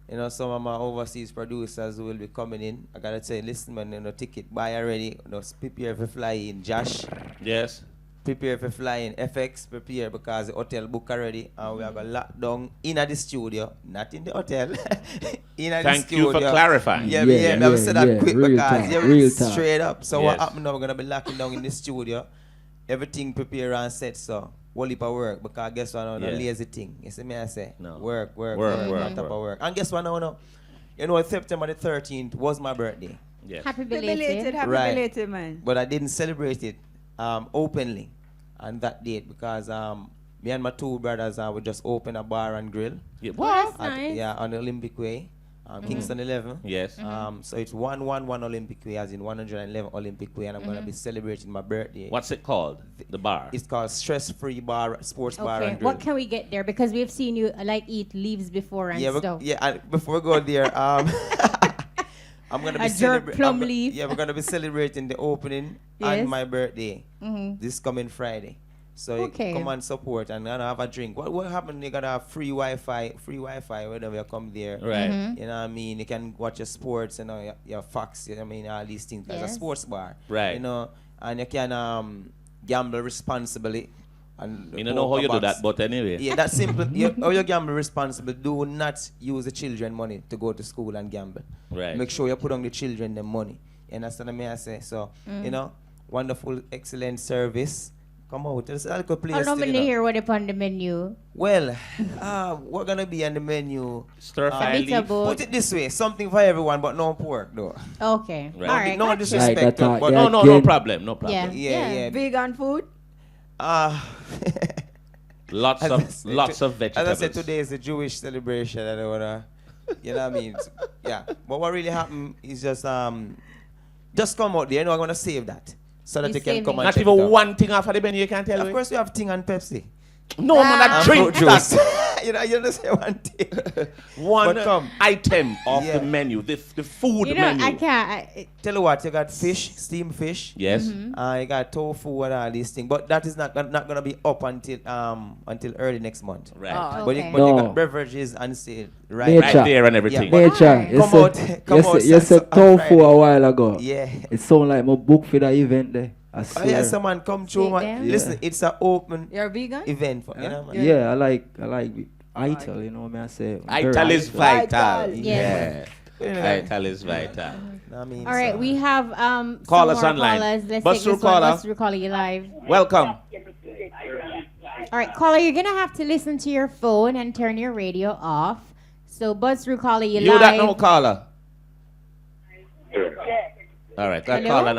you know, some of my overseas producers who will be coming in. I gotta say, listen, man, you know, ticket buy already. You know, prepare for fly in. Josh. Yes. Prepare for fly in. FX, prepare because the hotel book already. And we are gonna lock down in the studio, not in the hotel. In the Thank studio. you for clarifying. Yeah, I said that quick real because talk, yeah, real it's talk. straight up. So what Yes. happened now? We're gonna be locking down in the studio. Everything prepare and set, so whole heap of work because guess what now, the Yeah. lazy thing. You see me I say? No. Work, Work, on top of work. And guess what now? You know, September the 13th was my birthday. Yes. Happy happy belated. Right. belated, man. But I didn't celebrate it openly on that date because me and my two brothers would just open a bar and grill. Yeah. Oh, that's At- nice. Yeah, on the Olympic Way, Kingston 11. Yes. So it's 111 Olympic Way, as in 111 Olympic Way, and I'm going to be celebrating my birthday. What's it called? The bar. It's called Stress Free Bar, Sports Bar Okay, and Grill. what can we get there? Because we've seen you eat leaves before and stuff. And before we go there, I'm gonna be A jerk plum leaf. Yeah, we're gonna be celebrating the opening Yes. on my birthday this coming Friday. So Okay. you come and support and gonna have a drink. What happened? You're gonna have free Wi-Fi whenever you come there. Right. You know what I mean? You can watch your sports, you know, your Fox. You know what I mean? All these things. It's a Yes. sports bar. Right. You know, and you can gamble responsibly. And I don't know how you do that, but anyway. yeah, that's simple. How you gamble responsible. Do not use the children money to go to school and gamble. Right. Make sure you put on the children the money. You understand what I say? So, you know, wonderful, excellent service. Come out. There's a little place. I still, normally you know. hear what up on the menu. Well, we're going to be on the menu. Stir fry leaf. Put it this way. Something for everyone, but no pork, though. Okay. Right. All right. No gotcha. disrespect. Right, that- but yeah. No problem. No problem. yeah. Vegan food. Lots As I of said, lots of vegetables. As I said, today is a Jewish celebration. I don't wanna, you know what I mean? Yeah. But what really happened is just come out there. You know, I'm gonna save that so that You you can save come it. and Not check even it out. one thing off of the menu you can tell Of me. course, we have Ting and Pepsi. No man, I And drink fruit juice. that. you just say one thing. One item of the menu, the food menu. I can't. Tell you what, you got fish, steamed fish. Yes. You got tofu and all these things, but that is not gonna be up until early next month. Right. Oh, But, okay. but you got beverages and say Nature. Right there and everything. Yeah. Nature. You said tofu a while ago. Yeah. It sound like my book for the event there. I Oh swear. yeah, someone come through, man. them? Listen, it's an open You're vegan? event for you know, man. Yeah, I like Ital, you know what I say. Ital is vital. Yeah. Ital is vital. I mean, All right, we have Call some us more online. callers. Let's Bus take through this one. caller. Bus through caller, you live. Welcome. All right, caller, you're gonna have to listen to your phone and turn your radio off. So buzz through caller, you You live. that no caller. All right, that Hello? caller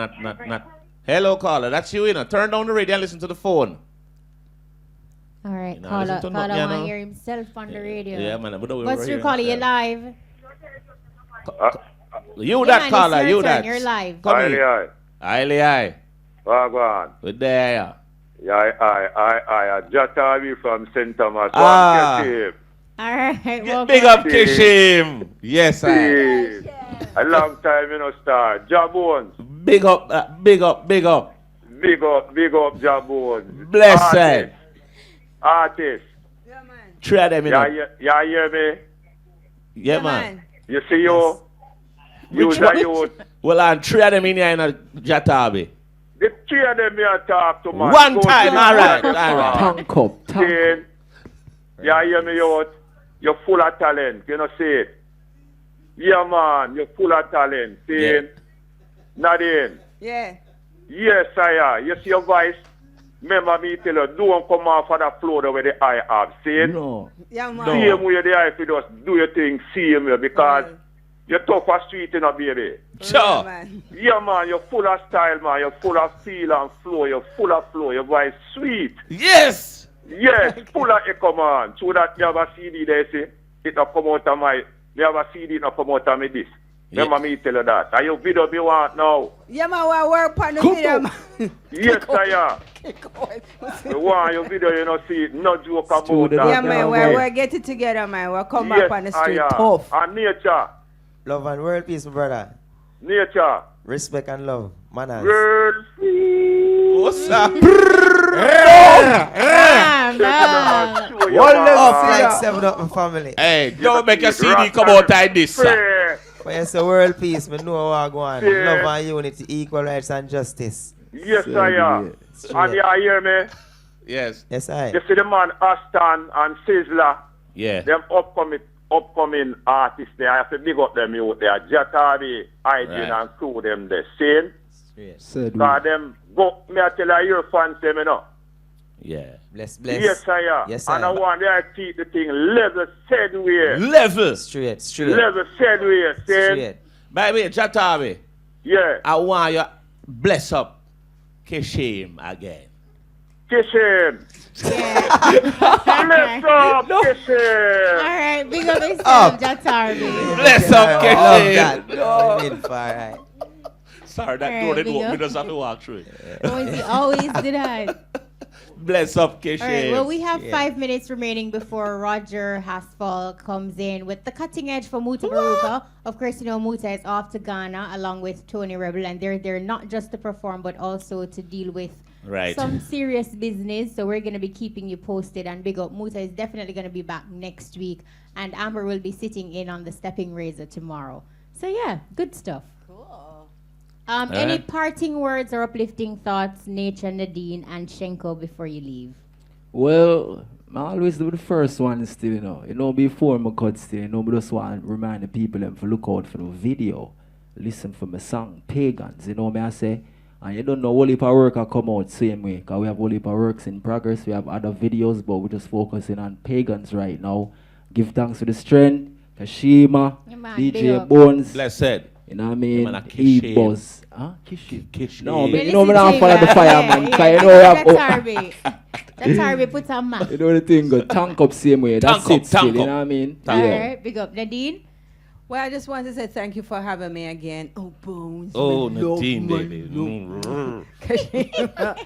not. Hello caller, that's you, Turn down the radio and listen to the phone. All right, You know, caller, listen to caller nothing, you want to know. hear himself on the radio. Yeah, man. But Buzz through caller, you live. You Yeah, that man, caller, it's your you turn, that. you're live. Come Aye, in. aye. Aye. Wagwan. Good day. Yeah, I Jatavi from St. Thomas. Ah. All right, well, Big up Kishim. Yes, I. A long time, star. Jabones. Big up. Big up, Jabones. Blessed. Artist. Try them, Yeah, hear me? Yeah, man. You see you? You Which one? the youth. Well, I'm try them in here in a Jatabi. The three of them here talk to man. One Go time, to all right. Tank up. Then, yeah, hear me out. You're full of talent. You know, see it. Yeah, man, you're full of talent. See it. Nadine. Yeah. Yes, I am. You see your voice? Remember me tell you, don't come off of the floor the way the eye have. See it? No. Yeah, man. Same way the eye, if you just do your thing, same way, because you're tough for street, baby. Sure. Yeah, man, you're full of style, man. You're full of feel and flow. You're full of flow. Your voice sweet. Yes. Yes, full of echo, man. So that you have a CD there, see, it not come out of my, you have a CD, it not come out of me this. Remember me tell you that. Are you video me want now? Yeah, man, we work on the video, man. Yes, I am. The one your video, you know, see, no joke about that. Yeah, man, we'll get it together, man. We'll come back on the street tough. And nature. Love and world peace, my brother. Nature. Respect and love. Manners. World peace. What's up? Off like 7 up my family. Hey, don't make a CD come out like this, sir. When you say world peace, me know what I go on. Yeah. Love and unity, equal rights and justice. Yes, I am. And you hear me? Yes. Yes, I. You see the man Aston and Sizzler. Yeah. Them upcoming artists there. I have to big up them youth there. Jatabi, Hygiene and crew them there. Same. Said Because them go, me I tell you, your fans them, you know. Yeah. Bless. Yes, I am. Yes, and I I am. want them to keep the thing level, said way. Level. Straight. Level, said way. Straight. By the way, Jatabi. Yeah. I want you bless up Kishim again. Kishim. Yeah. Bless up, Kishim. All right, big up yourself, Jatarbi. Bless up I love Kishim. that. I mean, far right. Sorry, that Alright, door didn't big walk. up. We just have to walk through it. Always do that. Bless up Kishim. All right, well, we have 5 minutes remaining before Roger Hasfall comes in with the cutting edge for Muta Baruka. Of course, you know, Muta is off to Ghana along with Tony Rebel, and they're there not just to perform, but also to deal with some serious business. So we're going to be keeping you posted, and big up. Muta is definitely going to be back next week, and Amber will be sitting in on the stepping razor tomorrow. So yeah, good stuff. Any parting words or uplifting thoughts, Nature, Nadine, and Shenko before you leave? Well, I always do the first one still, you know. You know, before my cut still, you know, I just want to remind the people them to look out for the video. Listen for my song, Pagans, you know what I say? And you don't know what heap of work will come out same way. Because we have all heap of works in progress. We have other videos, but we're just focusing on Pagans right now. Give thanks to the strength, Kashima, DJ Bones. Blessed. You know what I mean? Kishim. E-Buzz. Huh? Kishim. No, but Yeah, you know me listen not to follow him, the fire, man. Because you know we have... That's Harvey, put some man. You know the thing go tank up same way. That's it still, you know what I mean? All right, big up. Nadine? Well, I just want to say thank you for having me again. Oh, Bones. Oh, my love, Nadine, my baby. love.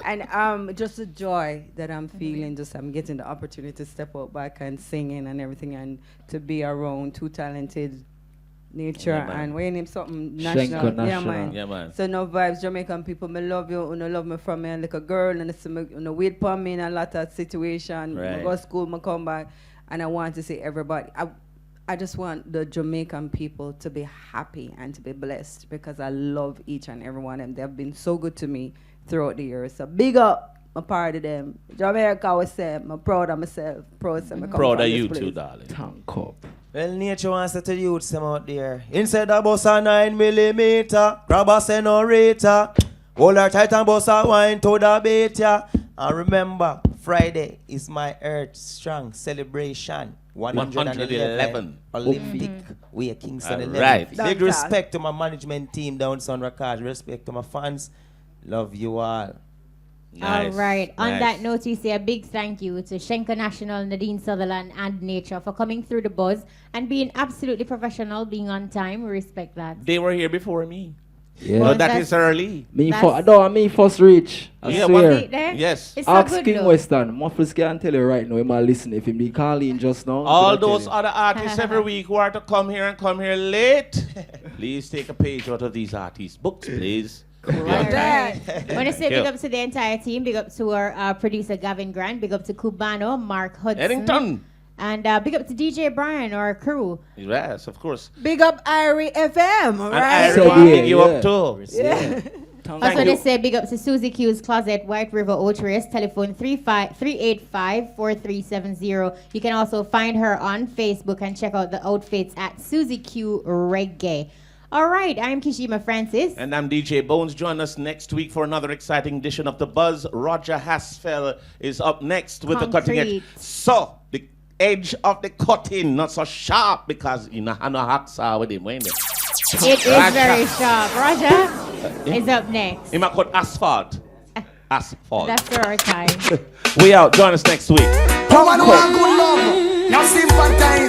And just the joy that I'm feeling, just I'm getting the opportunity to step out back and singing and everything, and to be around two talented nature and when him something national. Shenko, Yeah, national. man. Yeah, man. So no vibes, Jamaican people, me love you, you love me from me like a girl, and it's me, wait for me in a lot of situation. Right. I go to school, I come back, and I want to say everybody, I just want the Jamaican people to be happy and to be blessed, because I love each and every one of them. They've been so good to me throughout the years. So big up, I'm part of them. Jamaica, I say, I'm proud of myself. Proud of you too, darling. Tank up. Well, nature wants to tell you what's out there. Inside the bus a 9mm, grab a generator. Hold her tight and bust a wine to the beta. And remember, Friday is my Earth Strong celebration. 111 Olympic. We are Kingston 11. Right. Big respect to my management team down Sun Rakaj. Respect to my fans. Love you all. All right. On that note, we say a big thank you to Shenko Nashinal, Nadine, Sutherland, and Nature for coming through the buzz and being absolutely professional, being on time. We respect that. They were here before me. Yeah. Well, that is early. Me first reach. I swear. Yes. It's Ask so good King though. Western. Muffles can tell you right now. He might listen. If he be calling just now. All those other artists every week who are to come here and come here late, please take a page out of these artists' books, please. Right. I want to say big up to the entire team. Big up to our producer Gavin Grant. Big up to Cubano, Mark Hudson. Eddington. And big up to DJ Brian, our crew. Yes, of course. Big up Irie FM, And right? I want to big you up too. Yeah. Also, they say big up to Susie Q's Closet, White River Oatress, telephone 385-4370. You can also find her on Facebook and check out the outfits at Susie Q Reggae. All right, I'm Kishima Francis. And I'm DJ Bones. Join us next week for another exciting edition of The Buzz. Roger Hasfell is up next with the cutting edge. So, the edge of the cutting, not so sharp, because you know, I know hacksaw with him, ain't it? It is very sharp. Roger is up next. He might cut asphalt. Asphalt. That's our time. We out. Join us next week. Woman want good love. You sympathize